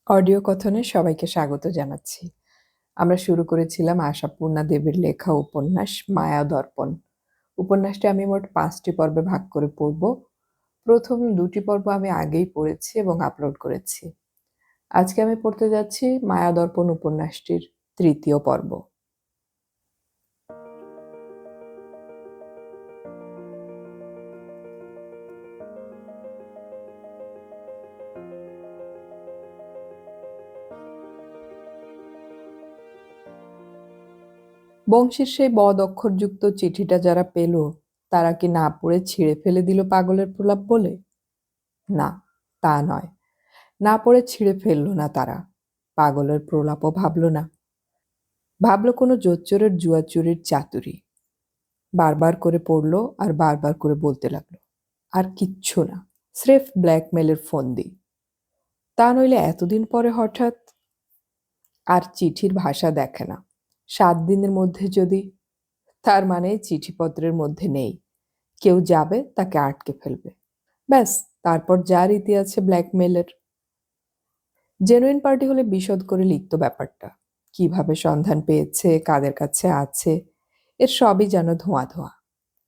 Audio কথনে সবাইকে স্বাগত জানাচ্ছি। আমরা শুরু করেছিলাম আশাপূর্ণা দেবীর লেখা উপন্যাস মায়াদর্পণ। উপন্যাসটি আমি মোট ৫টি পর্বে ভাগ করে পড়ব। প্রথম ২টি পর্ব আমি আগেই পড়েছি এবং আপলোড করেছি। আজকে আমি পড়তে যাচ্ছি মায়াদর্পণ উপন্যাসটির ৩য় পর্ব। বংশীর সেই বদ অক্ষরযুক্ত চিঠিটা যারা পেল, তারা কি না পড়ে ছিঁড়ে ফেলে দিল পাগলের প্রলাপ বলে? না, তা নয়। না পড়ে ছিঁড়ে ফেলল না তারা, পাগলের প্রলাপও ভাবল না। ভাবল কোনো জোচ্চোরের জুয়াচুরির চাতুরি। বারবার করে পড়ল আর বারবার করে বলতে লাগলো, আর কিচ্ছু না, স্রেফ ব্ল্যাকমেলের ফন্দি। তা নইলে এতদিন পরে হঠাৎ। আর চিঠির ভাষা দেখে না। ৭ দিনের মধ্যে যদি, তার মানে চিঠিপত্রের মধ্যে নেই। কেউ যাবে, তাকে আটকে ফেলবে, ব্যাস। তারপর যা রীতি আছে ব্ল্যাকমেলের। জেনুইন পার্টি হলে বিশদ করে লিখত ব্যাপারটা, কিভাবে সন্ধান পেয়েছে, কাদের কাছে আছে, এর সবই যেন ধোঁয়া ধোঁয়া।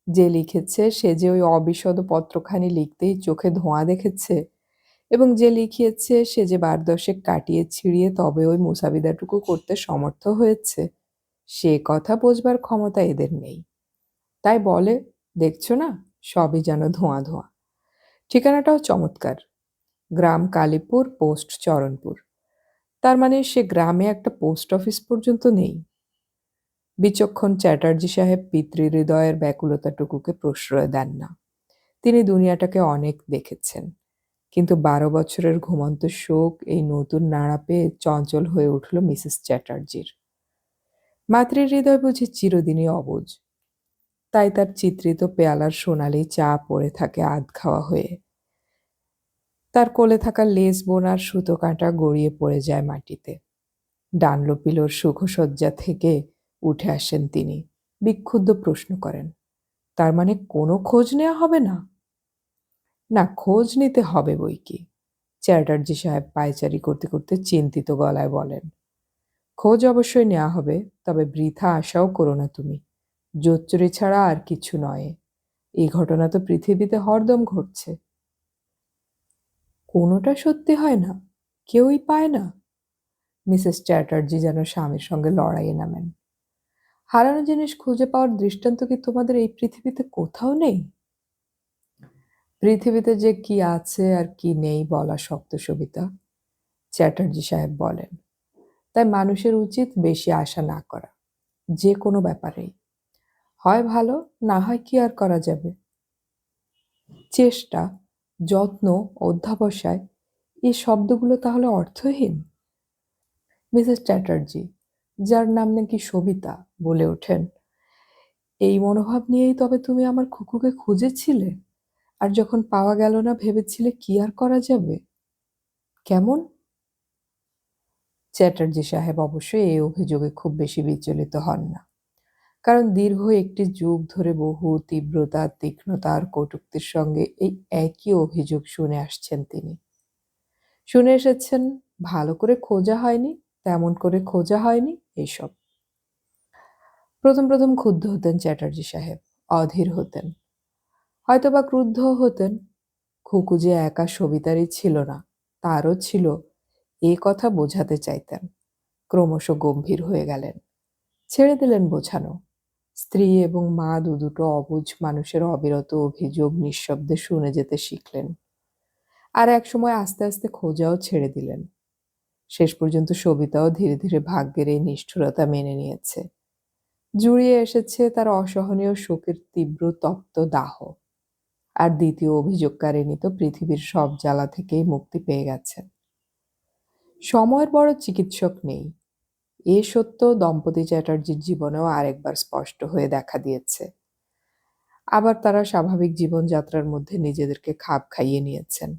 যে লিখেছে সে যে ওই অবিশদ পত্রখানি লিখতেই চোখে ধোঁয়া দেখেছে, এবং যে লিখিয়েছে সে যে ১২ কাটিয়ে ছিঁড়িয়ে তবে ওই মুসাবিদাটুকু করতে সমর্থ হয়েছে, সে কথা বোঝবার ক্ষমতা এদের নেই। তাই বলে, দেখছো না, সবই যেন ধোঁয়া ধোঁয়া। ঠিকানাটাও চমৎকার, গ্রাম কালীপুর, পোস্ট চরণপুর। তার মানে সে গ্রামে একটা পোস্ট অফিস পর্যন্ত নেই। বিচক্ষণ চ্যাটার্জি সাহেব পিতৃহৃদয়ের ব্যাকুলতাটুকুকে প্রশ্রয় দেন না। তিনি দুনিয়াটাকে অনেক দেখেছেন, কিন্তু ১২ বছরের ঘুমন্ত শোক এই নতুন নাড়া পেয়ে চঞ্চল হয়ে উঠল মিসেস চ্যাটার্জির। মাতৃহৃদয় বুঝি চিরদিনই অবুঝ। তাই তার চিত্রিত পেয়ালার সোনালি চা পড়ে থাকে আধ খাওয়া হয়ে। তার কোলে থাকা লেস বোনার সুতো কাঁটা গড়িয়ে পড়ে যায় মাটিতে। ডানলোপিলোর সুখসজ্জা থেকে উঠে আসেন তিনি, বিক্ষুব্ধ প্রশ্ন করেন, তার মানে কোনো খোঁজ নেওয়া হবে না? না, খোঁজ নিতে হবে বই কি। চ্যাটার্জি সাহেব পায়চারি করতে করতে চিন্তিত গলায় বলেন, খোঁজ অবশ্যই নেওয়া হবে, তবে বৃথা আশাও করো না তুমি। জোচ্চুরি ছাড়া আর কিছু নয়। এই ঘটনা তো পৃথিবীতে হরদম ঘটছে। কোনোটা সত্যি হয় না, কেউই পায় না। মিসেস চ্যাটার্জি যেন স্বামীর সঙ্গে লড়াইয়ে নামেন। হারানো জিনিস খুঁজে পাওয়ার দৃষ্টান্ত কি তোমাদের এই পৃথিবীতে কোথাও নেই? পৃথিবীতে যে কি আছে আর কি নেই বলা শক্ত, সবিতা, চ্যাটার্জি সাহেব বলেন। তাই মানুষের উচিত বেশি আশা না করা, যে কোনো ব্যাপারেই। হয় ভালো, না হয় কি আর করা যাবে। চেষ্টা, যত্ন, অধ্যবসায়, এই শব্দগুলো তাহলে অর্থহীন? মিসেস চ্যাটার্জি, যার নাম নাকি সবিতা, বলে ওঠেন, এই মনোভাব নিয়েই তবে তুমি আমার খুকুকে খুঁজেছিলে, আর যখন পাওয়া গেল না ভেবেছিলে কি আর করা যাবে? কেমন? চ্যাটার্জি সাহেব অবশ্যই এই অভিযোগে খুব বেশি বিচলিত হন না, কারণ দীর্ঘ একটি যুগ ধরে বহু তীব্রতা, তীক্ষ্ণতা আর কটূক্তির সঙ্গে এই একই অভিযোগ শুনে আসছেন তিনি। শুনে এসেছেন, ভালো করে খোঁজা হয়নি, তেমন করে খোঁজা হয়নি, এইসব। প্রথম প্রথম ক্ষুব্ধ হতেন চ্যাটার্জি সাহেব, অধীর হতেন, হয়তোবা ক্রুদ্ধও হতেন। খুকু যে একা সবিতারই ছিল না, তারও ছিল, এ কথা বোঝাতে চাইতেন। ক্রমশ গম্ভীর হয়ে গেলেন, ছেড়ে দিলেন বোঝানো। স্ত্রী এবং মা দুটো অবুঝ মানুষের অবিরত অভিযোগ নিঃশব্দে শুনে যেতে শিখলেন। আর একসময় আস্তে আস্তে খোঁজাও ছেড়ে দিলেন। শেষ পর্যন্ত সবিতাও ধীরে ধীরে ভাগ্যের এই নিষ্ঠুরতা মেনে নিয়েছে। জুড়িয়ে এসেছে তার অসহনীয় শোকের তীব্র তপ্ত দাহ। আর দ্বিতীয় অভিযোগকারিণী তো পৃথিবীর সব জ্বালা থেকেই মুক্তি পেয়ে গেছেন। সময়ের বড় চিকিৎসক নেই, এ সত্য দম্পতি চ্যাটার্জির জীবনেও আরেকবার স্পষ্ট হয়ে দেখা দিয়েছে। আবার তারা স্বাভাবিক জীবনযাত্রার মধ্যে নিজেদেরকে খাপ খাইয়ে নিয়েছেন,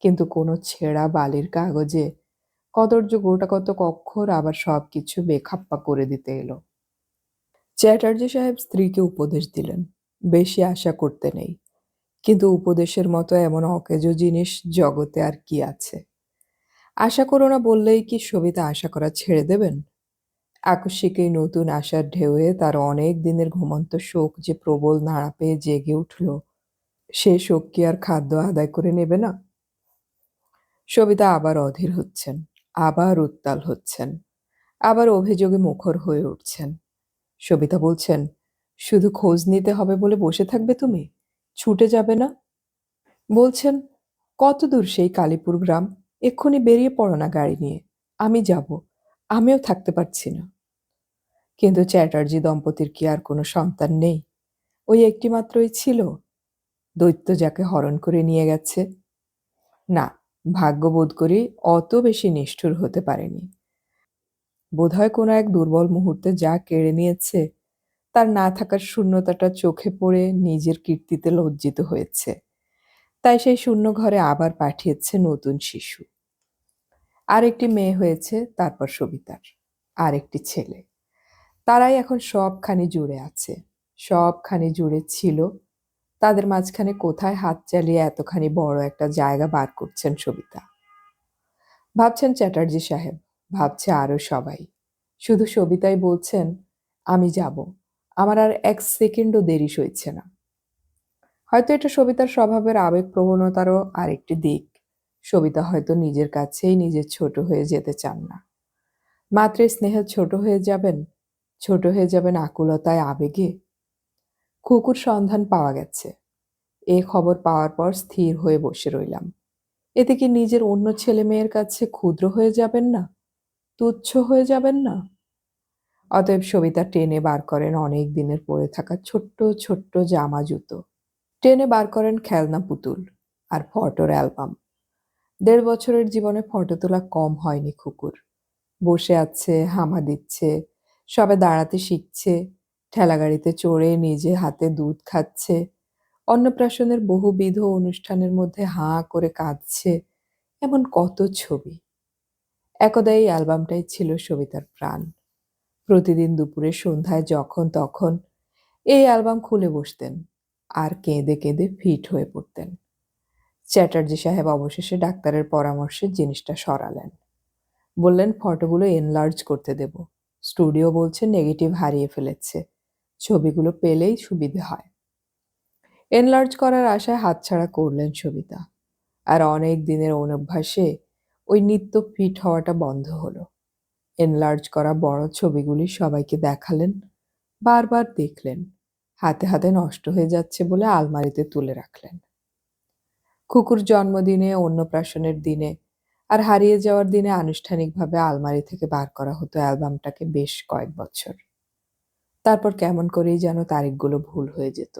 কিন্তু কোনো ছেঁড়া বালির কাগজে কদর্য গোটাকত অক্ষর আবার সবকিছু বেখাপ্পা করে দিতে এলো। চ্যাটার্জি সাহেব স্ত্রীকে উপদেশ দিলেন, বেশি আশা করতে নেই, কিন্তু উপদেশের মতো এমন অকেজো জিনিস জগতে আর কি আছে? আশা করো না বললেই কি সবিতা আশা করা ছেড়ে দেবেন? আকস্মিক এই নতুন আশার ঢেউয়ে তার অনেক দিনের ঘুমন্ত শোক যে প্রবল নাড়া পেয়ে জেগে উঠল, সে শোক কি আর খাদ্য আদায় করে নেবে না? সবিতা আবার অধীর হচ্ছেন, আবার উত্তাল হচ্ছেন, আবার অভিযোগে মুখর হয়ে উঠছেন। সবিতা বলছেন, শুধু খোঁজ নিতে হবে বলে বসে থাকবে তুমি? ছুটে যাবে না? বলছেন, কত দূর সেই কালীপুর গ্রাম? এক্ষুনি বেরিয়ে পড়ো না গাড়ি নিয়ে। আমি যাব। আমিও থাকতে পারছি না। কিন্তু চ্যাটার্জি দম্পতির কি আর কোনো সন্তান নেই? ওই একটি মাত্রই ছিল, দৈত্য যাকে হরণ করে নিয়ে গেছে। না, ভাগ্য বোধ করি অত বেশি নিষ্ঠুর হতে পারেনি। বোধহয় কোনো এক দুর্বল মুহূর্তে যা কেড়ে নিয়েছে, তার না থাকার শূন্যতাটা চোখে পড়ে নিজের কীর্তিতে লজ্জিত হয়েছে। তাই সেই শূন্য ঘরে আবার পাঠিয়েছে নতুন শিশু। আরেকটি মেয়ে হয়েছে, তারপর সবিতার আরেকটি ছেলে। তারাই এখন সবখানি জুড়ে আছে, সবখানি জুড়ে ছিল। তাদের মাঝখানে কোথায় হাত চালিয়ে এতখানি বড় একটা জায়গা বার করছেন সবিতা? ভাবছেন চ্যাটার্জি সাহেব, ভাবছে আরো সবাই। শুধু সবিতাই বলছেন, আমি যাব। আমার আর এক সেকেন্ডও দেরি সইছে না। হয়তো এটা সবিতার স্বভাবের আবেগপ্রবণতারও আরেকটি দিক। সবিতা হয়তো নিজের কাছেই নিজে ছোট হয়ে যেতে চান না। মাতৃস্নেহে ছোট হয়ে যাবেন আকুলতায়, আবেগে। খুকুর সন্ধান পাওয়া গেছে। এ খবর পাওয়ার পর স্থির হয়ে বসে রইলাম। এতে কি নিজের অন্য ছেলে মেয়ের কাছে ক্ষুদ্র হয়ে যাবেন না? তুচ্ছ হয়ে যাবেন না? অতএব সবিতা টেনে বার করেন অনেক দিনের পড়ে থাকা ছোট্ট ছোট্ট জামা জুতো। টেনে বার করেন খেলনা পুতুল আর ফটোর অ্যালবাম। ১.৫ বছরের জীবনে ফটো তোলা কম হয়নি খুকুর। বসে আছে, হামা দিচ্ছে, সবে দাঁড়াতে শিখছে, ঠেলাগাড়িতে চড়ে নিজে হাতে দুধ খাচ্ছে, অন্নপ্রাশনের বহুবিধ অনুষ্ঠানের মধ্যে হাঁ করে কাঁদছে, এমন কত ছবি। একদা এই অ্যালবামটাই ছিল সবিতার প্রাণ। প্রতিদিন দুপুরে সন্ধ্যায় যখন তখন এই অ্যালবাম খুলে বসতেন আর কেঁদে কেঁদে ফিট হয়ে পড়তেন। চ্যাটার্জি সাহেব অবশেষে ডাক্তারের পরামর্শে জিনিসটা সরালেন। বললেন, ফটোগুলো এনলার্জ করতে দেব। স্টুডিও বলছে নেগেটিভ হারিয়ে ফেলেছে, ছবিগুলো পেলেই সুবিধে হয়। এনলার্জ করার আশায় হাতছাড়া করলেন সবিতা। আর অনেক দিনের অনভ্যাসে ওই নিত্য ফিট হওয়াটা বন্ধ হলো। এনলার্জ করা বড় ছবিগুলি সবাইকে দেখালেন, বারবার দেখলেন, হাতে হাতে নষ্ট হয়ে যাচ্ছে বলে আলমারিতে তুলে রাখলেন। খুকুর জন্মদিনে, অন্নপ্রাশনের দিনে আর হারিয়ে যাওয়ার দিনে আনুষ্ঠানিকভাবে আলমারি থেকে বার করা হতো অ্যালবামটাকে বেশ কয়েক বছর। তারপর কেমন করেই যেন তারিখগুলো ভুল হয়ে যেত।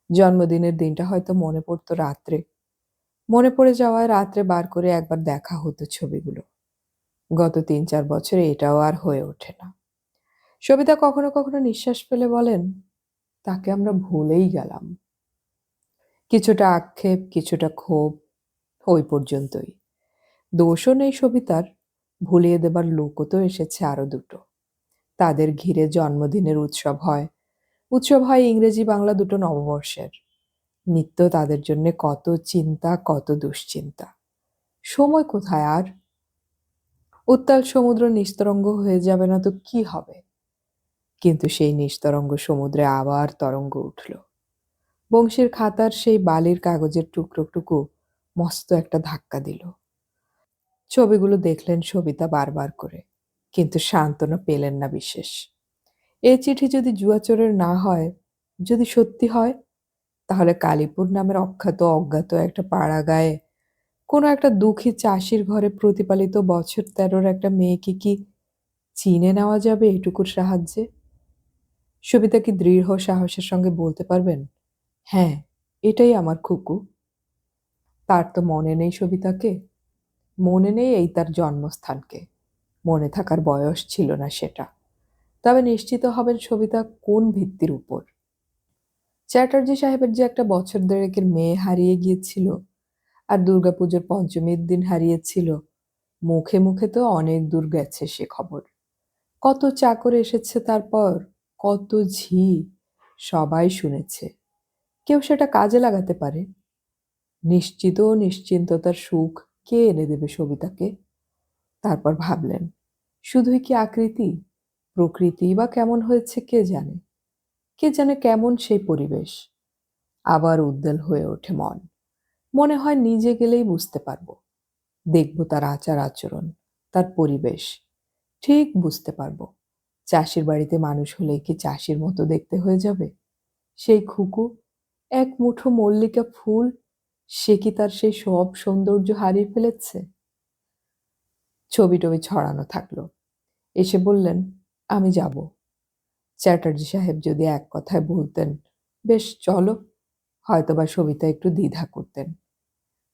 জন্মদিনের দিনটা হয়তো মনে পড়তো রাত্রে। মনে পড়ে যাওয়ায় রাত্রে বার করে একবার দেখা হতো ছবিগুলো। গত ৩-৪ বছরে এটাও আর হয়ে ওঠে না। সবিতা কখনো কখনো নিঃশ্বাস ফেলে বলেন, তাকে আমরা ভুলেই গেলাম। কিছুটা আক্ষেপ, কিছুটা ক্ষোভ, ওই পর্যন্তই। দোষও নেই সবিতার, ভুলিয়ে দেবার লোকও তো এসেছে আরো দুটো। তাদের ঘিরে জন্মদিনের উৎসব হয়। উৎসব হয় ইংরেজি বাংলা দুটো নববর্ষের। নিত্য তাদের জন্যে কত চিন্তা, কত দুশ্চিন্তা। সময় কোথায় আর? উত্তাল সমুদ্র নিস্তরঙ্গ হয়ে যাবে না তো কি হবে? কিন্তু সেই নিস্তরঙ্গ সমুদ্রে আবার তরঙ্গ উঠল। বংশীর খাতার সেই বালির কাগজের টুকরোটুকু মস্ত একটা ধাক্কা দিল। ছবিগুলো দেখলেন সবিতা বারবার করে, কিন্তু সান্ত্বনা পেলেন না বিশেষ। এ চিঠি যদি জুয়াচোরের না হয়, যদি সত্যি হয়, তাহলে কালীপুর নামের অজ্ঞাত একটা পাড়া গায়ে কোনো একটা দুঃখী চাষির ঘরে প্রতিপালিত বছর ১৩ একটা মেয়েকে কি চিনে নেওয়া যাবে এটুকুর সাহায্যে? সবিতা কি দৃঢ় সাহসের সঙ্গে বলতে পারবেন, হ্যাঁ, এটাই আমার খুকু? তার তো মনে নেই সবিতাকে, মনে নেই এই তার জন্মস্থানকে, মনে থাকার বয়স ছিল না সেটা। তবে নিশ্চিত হবেন সবিতা কোন ভিত্তির উপর? চ্যাটার্জি সাহেবের যে একটা বছর দেড়েকের মেয়ে হারিয়ে গিয়েছিল, আর দুর্গাপুজোর পঞ্চমীর দিন হারিয়েছিল, মুখে মুখে তো অনেক দূর গেছে সে খবর। কত চাকর এসেছে তারপর, কত ঝি, সবাই শুনেছে। কেউ সেটা কাজে লাগাতে পারে? নিশ্চিত ও নিশ্চিন্ততার সুখ কে এনে দেবে সবিতাকে? তারপর ভাবলেন, শুধুই কি আকৃতি? প্রকৃতি বা কেমন হয়েছে কে জানে? কে জানে কেমন সেই পরিবেশ? আবার উদ্বেল হয়ে ওঠে মন। মনে হয় নিজে গেলেই বুঝতে পারবো। দেখব তার আচার আচরণ, তার পরিবেশ। ঠিক বুঝতে পারবো। চাষির বাড়িতে মানুষ হলেই কি চাষির মতো দেখতে হয়ে যাবে? সেই খুকু, এক মুঠো মল্লিকা ফুল, সে কি তার সেই সব সৌন্দর্য হারিয়ে ফেলেছে? ছবি টবি ছড়ানো থাকলো। এসে বললেন, আমি যাব। চ্যাটার্জি সাহেব যদি এক কথায় বলতেন, বেশ চলো, হয়তোবা সবিতা একটু দ্বিধা করতেন।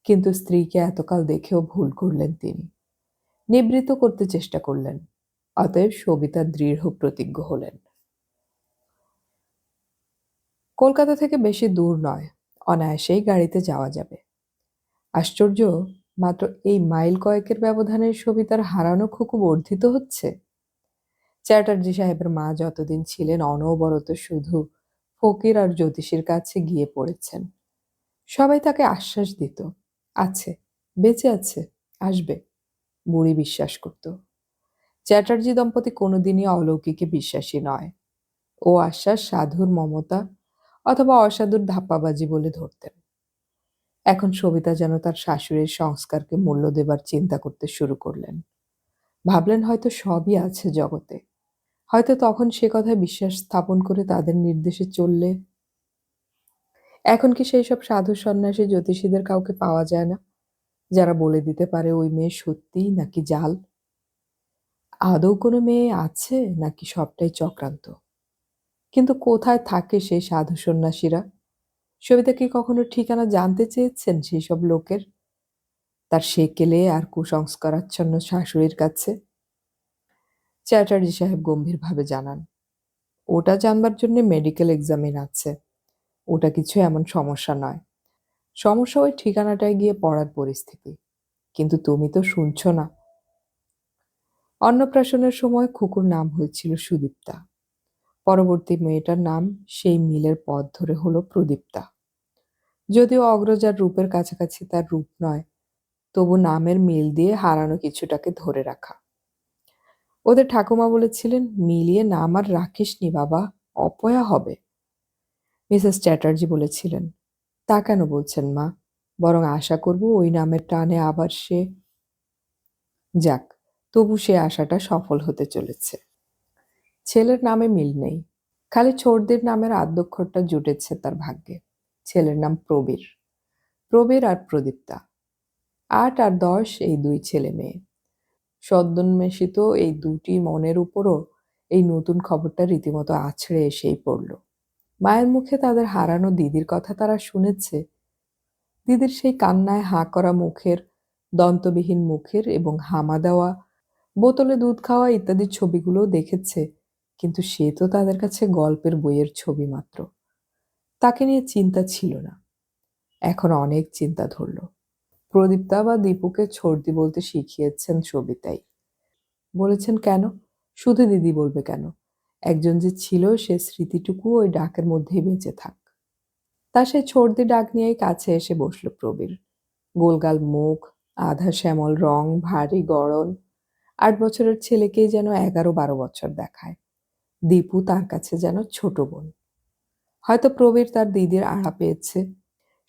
কিন্তু স্ত্রীকে এতকাল দেখেও ভুল করলেন তিনি। নিবৃত্ত করতে চেষ্টা করলেন। অতএব সবিতা দৃঢ় প্রতিজ্ঞ হলেন। কলকাতা থেকে বেশি দূর নয়, অনায়াসেই গাড়িতে যাওয়া যাবে। আশ্চর্য, মাত্র এই মাইল কয়েকের ব্যবধানে সবিতার হারানো খুকু বর্ধিত হচ্ছে। চ্যাটার্জি সাহেবের মা যতদিন ছিলেন অনবরত শুধু ফকির আর জ্যোতিষীর কাছে গিয়ে পড়েছেন। সবাই তাকে আশ্বাস দিত, আছে, বেঁচে আছে, আসবে। বুড়ি বিশ্বাস করত। চ্যাটার্জি দম্পতি কোনোদিনই অলৌকিকে বিশ্বাসী নয়। ও আশ্বাস সাধুর মমতা অথবা অসাধুর ধাপ্পাবাজি বলে ধরতেন। এখন সবিতা যেন তার শাশুড়ির সংস্কারকে মূল্য দেবার চিন্তা করতে শুরু করলেন। ভাবলেন হয়তো সবই আছে জগতে। হয়তো তখন সে কথায় বিশ্বাস স্থাপন করে তাদের নির্দেশে চললে। এখন কি সেই সব সাধু সন্ন্যাসী জ্যোতিষীদের কাউকে পাওয়া যায় না, যারা বলে দিতে পারে ওই মেয়ে সত্যি নাকি জাল? আদৌ কোনো মেয়ে আছে নাকি সবটাই চক্রান্ত? কিন্তু কোথায় থাকে সেই সাধু সন্ন্যাসীরা? সবিতা কি কখনো ঠিকানা জানতে চেয়েছেন সেই সব লোকের, তার সেকেলে আর কুসংস্কারাচ্ছন্ন শাশুড়ির কাছে? চ্যাটার্জি সাহেব গম্ভীরভাবে জানান, ওটা জানবার জন্য মেডিকেল এক্সামিন আছে। ওটা কিছু এমন সমস্যা নয়। সমস্যা ওই ঠিকানাটায় গিয়ে পড়ার পরিস্থিতি। কিন্তু তুমি তো শুনছো না। অন্নপ্রাশনের সময় খুকুর নাম হয়েছিল সুদীপ্তা। পরবর্তী মেয়েটার নাম সেই মিলের পথ ধরে হলো প্রদীপ্তা। যদিও অগ্রজার রূপের কাছাকাছি তার রূপ নয়, তবু নামের মিল দিয়ে হারানো কিছুটাকে ধরে রাখা। ওদের ঠাকুমা বলেছিলেন, মিলিয়ে নাম আর রাখিসনি বাবা, অপয়া হবে। মিসেস চ্যাটার্জি বলেছিলেন, তা কেন বলছেন মা? বরং আশা করব ওই নামের টানে আবার সে। যাক, তবু সে আশাটা সফল হতে চলেছে। ছেলের নামে মিল নেই, খালি ছোটদের নামের আদ্যক্ষরটা জুটেছে তার ভাগ্যে। ছেলের নাম প্রবীর। প্রবীর আর প্রদীপ্তা। 8 আর 10 এই দুই ছেলে মেয়ে। সদ্যোন্মেষিত এই দুটি মনের উপরও এই নতুন খবরটা রীতিমতো আছড়ে এসেই পড়ল। মায়ের মুখে তাদের হারানো দিদির কথা তারা শুনেছে। দিদির সেই কান্নায় হাঁ করা মুখের, দন্তবিহীন মুখের এবং হামা দেওয়া, বোতলে দুধ খাওয়া ইত্যাদি ছবিগুলোও দেখেছে। কিন্তু সে তো তাদের কাছে গল্পের বইয়ের ছবি মাত্র। তাকে নিয়ে চিন্তা ছিল না। এখন অনেক চিন্তা ধরল। প্রদীপ্তা বা দীপুকে ছর্দি বলতে শিখিয়েছেন সবিতাই। বলেছেন কেন? শুধু দিদি বলবে কেন? একজন যে ছিল সে স্মৃতিটুকু ওই ডাকের মধ্যেই বেঁচে থাক। তা সেই ছর্দি ডাক নিয়েই কাছে এসে বসল প্রবীর। গোলগাল মুখ, আধা শ্যামল রং, ভারী গড়ন। 8 বছরের ছেলেকেই যেন 11-12 বছর দেখায়। দীপু তার কাছে যেন ছোট বোন। হয়তো প্রবীর তার দিদির আড়া পেয়েছে।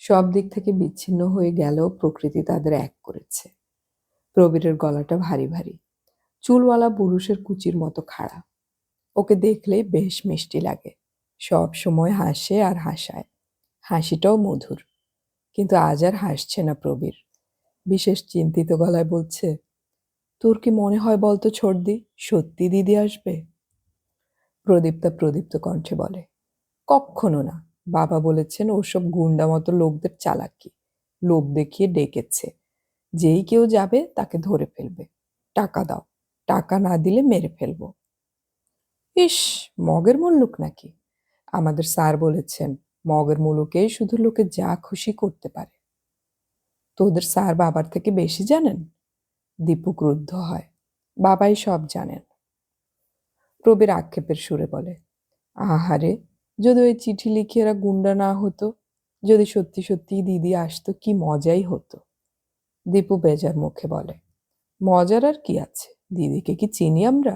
সব দিক থেকে বিচ্ছিন্ন হয়ে গেলেও প্রকৃতি তাদের এক করেছে। প্রবীরের গলাটা ভারী ভারী, চুলওয়ালা পুরুষের কুচির মতো খাড়া। ওকে দেখলেই বেশ মিষ্টি লাগে। সব সময় হাসে আর হাসায়। হাসিটাও মধুর। কিন্তু আজ আর হাসছে না প্রবীর। বিশেষ চিন্তিত গলায় বলছে, তোর কি মনে হয় বলতো ছোটদি, সত্যি দিদি আসবে? প্রদীপ্তা প্রদীপ্ত কণ্ঠে বলে, কক্ষনো না। বাবা বলেছেন ওসব গুন্ডা মতো লোকদের চালাকি। লোভ দেখিয়ে ডেকেছে। যেই কেউ যাবে তাকে ধরে ফেলবে। টাকা দাও, টাকা না দিলে মেরে ফেলবো। ইস, মগের মুল্লুক নাকি? আমাদের স্যার বলেছেন, মগের মুলুকেই শুধু লোকে যা খুশি করতে পারে। তোদের স্যার বাবার থেকে বেশি জানেন? দীপু ক্রুদ্ধ হয়। বাবাই সব জানেন। প্রবীর আক্ষেপের সুরে বলে, আহারে, যদি ওই চিঠি লিখে এরা গুন্ডা না হতো, যদি সত্যি সত্যি দিদি আসতো, কি মজাই হতো। দীপু বেজার মুখে বলে, মজার আর কি আছে, দিদিকে কি চিনি আমরা?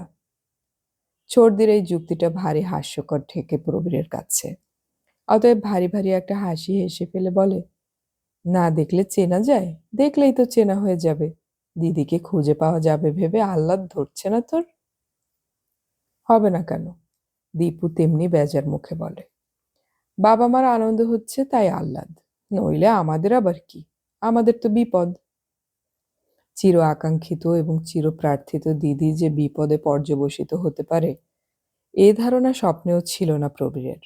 ছর্দির এই যুক্তিটা ভারী হাস্যকর ঠেকে প্রবীরের কাছে। অতএব ভারী ভারী একটা হাসি হেসে ফেলে বলে, না দেখলে চেনা যায়? দেখলেই তো চেনা হয়ে যাবে। দিদিকে খুঁজে পাওয়া যাবে ভেবে আহ্লাদ ধরছে না তোর? হবে না কেন? দীপু তেমনি বেজার মুখে বলে, বাবা মার আনন্দ হচ্ছে তাই আহ্লাদ, নইলে আমাদের আবার কি? আমাদের তো বিপদ। চির আকাঙ্ক্ষিত এবং চিরপ্রার্থিত দিদি যে বিপদে পর্যবসিত হতে পারে, এ ধারণা স্বপ্নেও ছিল না প্রবীরের।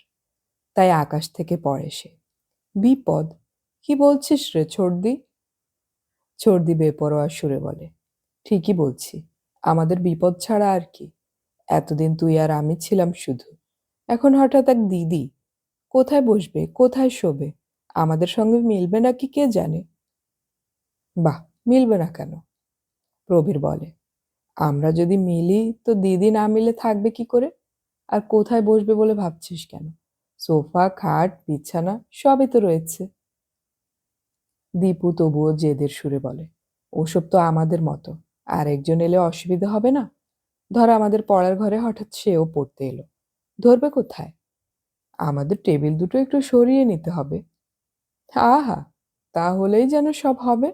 তাই আকাশ থেকে পড়ে সে, বিপদ? কি বলছিস রে ছোড়দি? ছোড়দি বেপরোয়া সুরে বলে, ঠিকই বলছি, আমাদের বিপদ ছাড়া আর কি। এতদিন তুই আর আমি ছিলাম শুধু, এখন হঠাৎ এক দিদি। কোথায় বসবে, কোথায় শোবে, আমাদের সঙ্গে মিলবে নাকি কে জানে। বাহ, মিলবে না কেন? প্রবীর বলে, আমরা যদি মিলি তো দিদি না মিলে থাকবে কি করে? আর কোথায় বসবে বলে ভাবছিস কেন? সোফা, খাট, বিছানা সবই তো রয়েছে। দীপু তবুও জেদের সুরে বলে, ওসব তো আমাদের মতো, আর একজন এলে অসুবিধা হবে না? ধর আমাদের পড়ার ঘরে হঠাৎ সেও পড়তে এলো, ধরবে কোথায়? আমাদের টেবিল দুটো একটু সরিয়ে নিতে হবে। আহা, তাহলেই যেন সব হবে।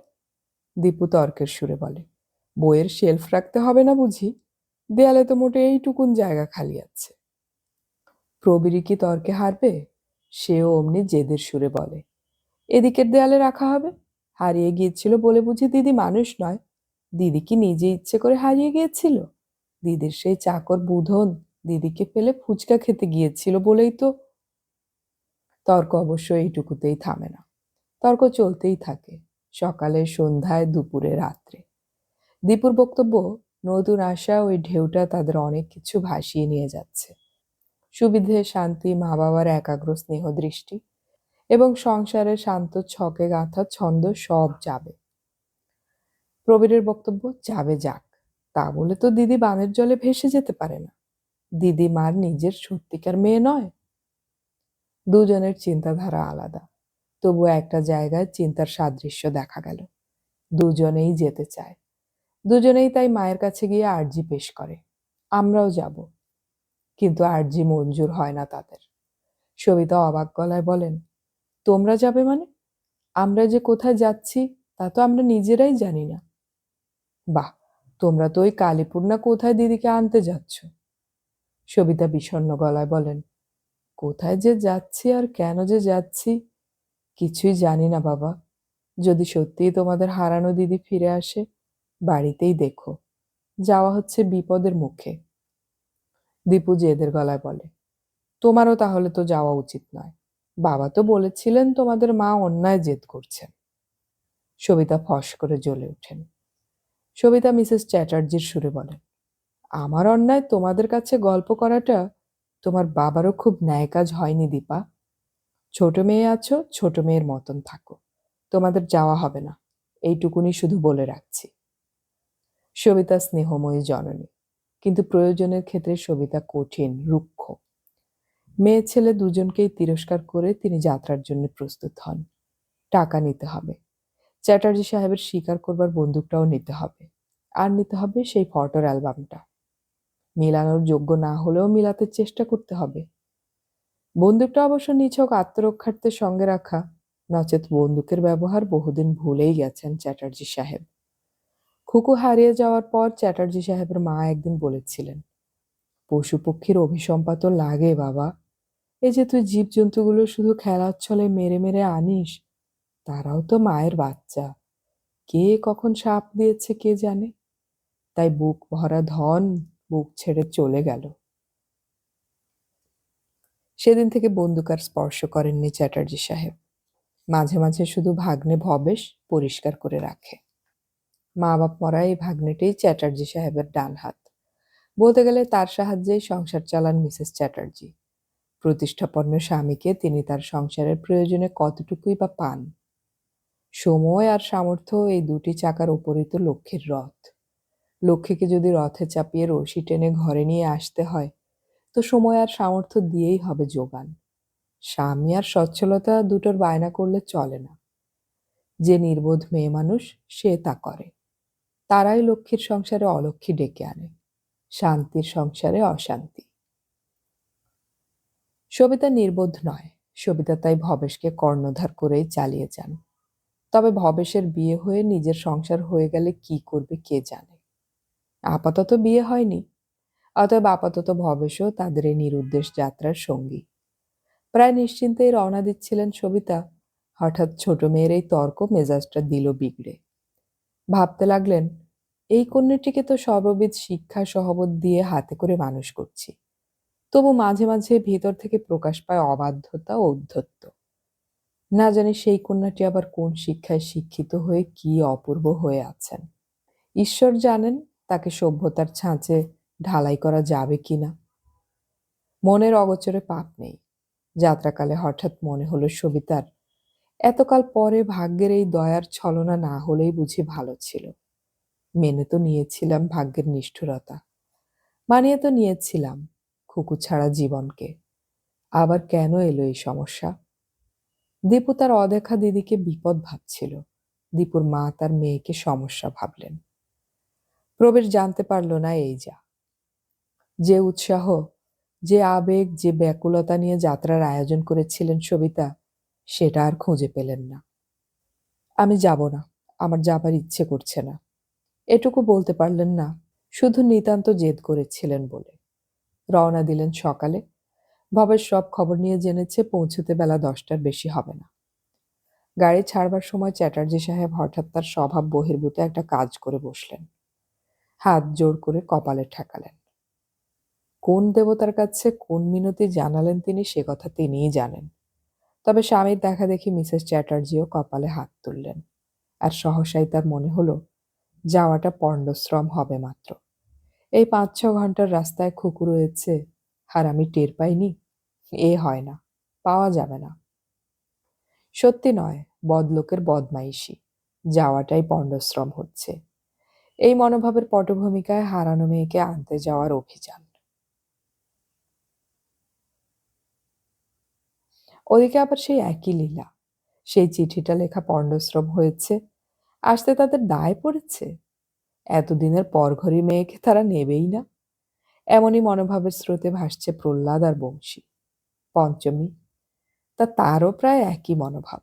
দীপু তর্কের সুরে বলে, বইয়ের শেলফ রাখতে হবে না বুঝি? দেয়ালে তো মোটে এইটুকুন জায়গা খালি আছে। প্রবীরই কি তর্কে হারবে? সেও অমনি জেদের সুরে বলে, এদিকের দেয়ালে রাখা হবে। হারিয়ে গিয়েছিল বলে বুঝি দিদি মানুষ নয়? দিদি কি নিজে ইচ্ছে করে হারিয়ে গিয়েছিল? দিদির সেই চাকর বুধন দিদিকে ফেলে ফুচকা খেতে গিয়েছিল বলেই তো। তর্ক অবশ্য এইটুকুতেই থামে না, তর্ক চলতেই থাকে, সকালে, সন্ধ্যায়, দুপুরে, রাত্রে। দীপুর বক্তব্য, নতুন আসা ওই ঢেউটা তাদের অনেক কিছু ভাসিয়ে নিয়ে যাচ্ছে। সুবিধে, শান্তি, মা বাবার একাগ্র স্নেহ দৃষ্টি এবং সংসারের শান্ত ছকে গাঁথা ছন্দ সব যাবে। প্রবীরের বক্তব্য, যাবে যাক, তা বলে তো দিদি বানের জলে ভেসে যেতে পারে না। দিদি মার নিজের সত্যিকার মেয়ে নয়। দুজনের চিন্তাধারা আলাদা, তবু একটা জায়গায় চিন্তার সাদৃশ্য দেখা গেল। দুজনেই যেতে চায়, দুজনেই তাই মায়ের কাছে গিয়ে আর্জি পেশ করে, আমরাও যাব। কিন্তু আর্জি মঞ্জুর হয় না তাদের। সবিতা অবাক গলায় বলেন, তোমরা যাবে মানে? আমরা যে কোথায় যাচ্ছি তা তো আমরা নিজেরাই জানি না। বাহ, তোমরা তো ওই কালীপুর না কোথায় দিদিকে আনতে যাচ্ছ? সবিতা বিষণ্ণ গলায় বলেন, কোথায় যে যাচ্ছি আর কেন যে যাচ্ছি কিছুই জানি না বাবা। যদি সত্যিই তোমাদের হারানো দিদি ফিরে আসে, বাড়িতেই দেখো, যাওয়া হচ্ছে বিপদের মুখে। দীপু জেদের গলায় বলে, তোমারও তাহলে তো যাওয়া উচিত নয়। বাবা তো বলেছিলেন তোমাদের মা অন্যায় জেদ করছেন। সবিতা ফস করে জ্বলে ওঠেন। সবিতা মিসেস চ্যাটার্জির সুরে বলেন, আমার অন্যায় তোমাদের কাছে গল্প করাটা তোমার বাবারও খুব ন্যায় কাজ হয়নি দীপা। ছোট মেয়ে আছো, ছোট মেয়ের মতন থাকো, তোমাদের যাওয়া হবে না, এইটুকুনি শুধু বলে রাখছি। সবিতা স্নেহময়ী জননী, কিন্তু প্রয়োজনের ক্ষেত্রে সবিতা কঠিন, রুক্ষ। মেয়ে ছেলে দুজনকেই তিরস্কার করে তিনি যাত্রার জন্য প্রস্তুত হন। টাকা নিতে হবে, চ্যাটার্জি সাহেবের স্বীকার করবার বন্দুকটাও নিতে হবে, আর নিতে হবে সেই ফটোর অ্যালবামটা। মিলানোর যোগ্য না হলেও মিলাতে চেষ্টা করতে হবে। বন্দুকটা অবশ্য নিছক আত্মরক্ষার্থে সঙ্গে রাখা, নচেত বন্দুকের ব্যবহার বহুদিন ভুলেই গেছেন চ্যাটার্জি সাহেব। খুকু হারিয়ে যাওয়ার পর চ্যাটার্জি সাহেবের মা একদিন বলেছিলেন, পশু পক্ষীর অভিসম্পাত লাগে বাবা। এই যে তুই জীবজন্তুগুলো শুধু খেলার ছলে মেরে মেরে আনিস, তারাও তো মায়ের বাচ্চা। কে কখন সাপ দিয়েছে কে জানে। তাই বুক ভরা ধন বুক ছেড়ে চলে গেল। সেদিন থেকে বন্দুক আর স্পর্শ করেননি চ্যাটার্জি সাহেব। মাঝে মাঝে শুধু ভাগ্নে ভবেশ পরিষ্কার করে রাখে। মা বাপ মরা এই ভাগ্নেটাই চ্যাটার্জি সাহেবের ডান হাত। বলতে গেলে তার সাহায্যেই সংসার চালান মিসেস চ্যাটার্জি। প্রতিষ্ঠাপন্ন স্বামীকে তিনি তার সংসারের প্রয়োজনে কতটুকুই বা পান। সময় আর সামর্থ্য এই দুটি চাকার ওপরই তো লক্ষ্মীর রথ। লক্ষ্মীকে যদি রথে চাপিয়ে রশি টেনে ঘরে নিয়ে আসতে হয়, তো সময় আর সামর্থ্য দিয়েই হবে যোগান। স্বামী আর সচ্ছলতা দুটোর বায়না করলে চলে না। যে নির্বোধ মেয়ে মানুষ সে তা করে। তারাই লক্ষ্মীর সংসারে অলক্ষ্মী ডেকে আনে, শান্তির সংসারে অশান্তি। সবিতা নির্বোধ নয়, সবিতা তাই ভবেশকে কর্ণধার করেই চালিয়ে যান। তবে ভবেশের বিয়ে হয়ে নিজের সংসার হয়ে গেলে কি করবে কে জানে। আপাতত বিয়ে হয়নি, অতএব আপাতত ভবেশও তাদের এই নিরুদ্দেশ যাত্রার সঙ্গী। প্রায় নিশ্চিন্তেই রওনা দিচ্ছিলেন সবিতা, হঠাৎ ছোট মেয়ের এই তর্ক মেজাজটা দিল বিগড়ে। ভাবতে লাগলেন, এই কন্যাটিকে তো সর্ববিধ শিক্ষা সহবত দিয়ে হাতে করে মানুষ করছি, তবু মাঝে মাঝে ভিতর থেকে প্রকাশ পায় অবাধ্যতা ও ঔদ্ধত্য। না জানি সেই কন্যাটি আবার কোন শিক্ষায় শিক্ষিত হয়ে কি অপূর্ব হয়ে আছেন। ঈশ্বর জানেন তাকে সভ্যতার ছাঁচে ঢালাই করা যাবে কিনা। মনের অগোচরে পাপ নেই। যাত্রাকালে হঠাৎ মনে হলো সবিতার, এতকাল পরে ভাগ্যের এই দয়ার ছলনা না হলেই বুঝি ভালো ছিল। মেনে তো নিয়েছিলাম ভাগ্যের নিষ্ঠুরতা, মানিয়ে তো নিয়েছিলাম খুকু ছাড়া জীবনকে। আবার কেন এলো এই সমস্যা? দীপু তার অদেখা দিদিকে বিপদ ভাবছিল, দীপুর মা তার মেয়েকে সমস্যা ভাবলেন। প্রবেশ জানতে পারল না এই যা। যে উৎসাহ, যে আবেগ, যে ব্যাকুলতা নিয়ে যাত্রার আয়োজন করেছিলেন সবিতা, সেটা আর খুঁজে পেলেন না। আমি যাব না, আমার যাবার ইচ্ছে করছে না, এটুকু বলতে পারলেন না, শুধু নিতান্ত জেদ করেছিলেন বলে। রওনা দিলেন সকালে। ভবেশ সব খবর নিয়ে জেনেছে পৌঁছতে বেলা 10টার বেশি হবে না। গাড়ি ছাড়বার সময় চ্যাটার্জি সাহেব হঠাৎ তার স্বভাব বহির্ভূত একটা কাজ করে বসলেন। হাত জোড় করে কপালে ঠেকালেন। কোন দেবতার কাছে কোন মিনতি জানালেন তিনি সে কথা তিনিই জানেন। তবে স্বামীর দেখা দেখি মিসেস চ্যাটার্জিও কপালে হাত তুললেন। আর সহসাই তার মনে হলো যাওয়াটা পণ্ডশ্রম হবে মাত্র। এই 5-6 ঘন্টার রাস্তায় খুকু রয়েছে আর আমি টের পাইনি, এ হয় না, পাওয়া যাবে না। সত্যি নয়, বদলোকের বদমাইশি, যাওয়াটাই পণ্ডশ্রম হচ্ছে। এই মনোভাবের পটভূমিকায় হারানো মেয়েকে আনতে যাওয়ার অভিযান। ওদিকে আবার সেই একই লীলা। সেই চিঠিটা লেখা পণ্ডশ্রম হয়েছে, আসতে তাদের দায় পড়েছে। এতদিনের পরঘরে মেয়েকে তারা নেবেই না। এমনই মনোভাবের স্রোতে ভাসছে প্রহ্লাদ আর বংশী। পঞ্চমী, তারও প্রায় একই মনোভাব।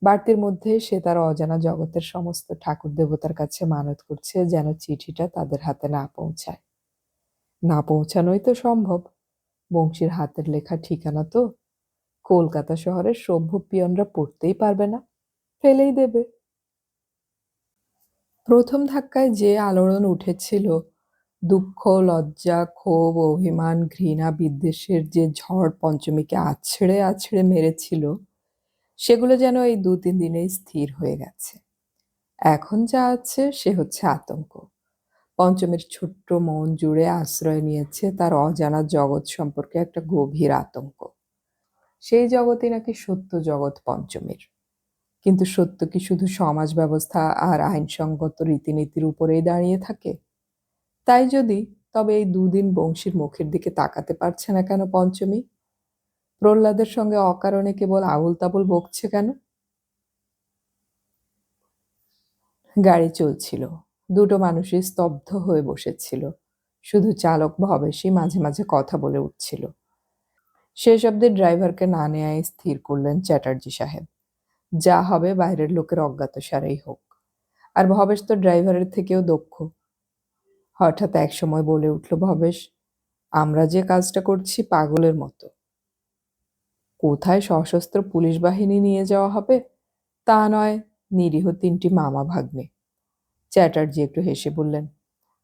বাড়তির মধ্যে সে তার অজানা জগতের সমস্ত ঠাকুর দেবতার কাছে মানত করছে যেন চিঠিটা তাদের হাতে না পৌঁছায়। না পৌঁছানোই তো সম্ভব। বংশীর হাতের লেখা ঠিকানা তো কলকাতা শহরের সভ্য পিয়নরা পড়তেই পারবে না, ফেলেই দেবে। প্রথম ধাক্কায় যে আলোড়ন উঠেছিল, দুঃখ, লজ্জা, ক্ষোভ, অভিমান, ঘৃণা, বিদ্বেষের যে ঝড় পঞ্চমীকে আছড়ে আছড়ে মেরেছিল, সেগুলো যেন এই 2-3 দিনেই স্থির হয়ে গেছে। এখন যা আছে সে হচ্ছে আতঙ্ক। পঞ্চমীর ছোট্ট মন জুড়ে আশ্রয় নিয়েছে তার অজানা জগৎ সম্পর্কে একটা গভীর আতঙ্ক। সেই জগৎই নাকি সত্য জগৎ পঞ্চমীর। কিন্তু সত্য কি শুধু সমাজ ব্যবস্থা আর আইনসঙ্গত রীতিনীতির উপরেই দাঁড়িয়ে থাকে? তাই যদি, তবে এই 2 দিন বংশীর মুখের দিকে তাকাতে পারছে না কেন পঞ্চমী? প্রহ্লাদের সঙ্গে অকারণে কেবল আবুল তাবুল বকছে কেন? গাড়ি চলছিল। 2টো মানুষই স্তব্ধ হয়ে বসেছিল। শুধু চালক ভবেশই মাঝে মাঝে কথা বলে উঠছিল। শেষ অবধি ড্রাইভারকে না নেয়াই স্থির করলেন চ্যাটার্জি সাহেব। যা হবে বাইরের লোকের অজ্ঞাতসারেই হোক। আর ভবেশ তো ড্রাইভারের থেকেও দক্ষ। হঠাৎ এক সময় বলে উঠল ভবেশ, আমরা যে কাজটা করছি পাগলের মতো। কোথায় সশস্ত্র পুলিশ বাহিনী নিয়ে যাওয়া হবে তা নয়, নিরীহ 3টি মামা ভাগ্নে। চ্যাটার্জি একটু হেসে বললেন,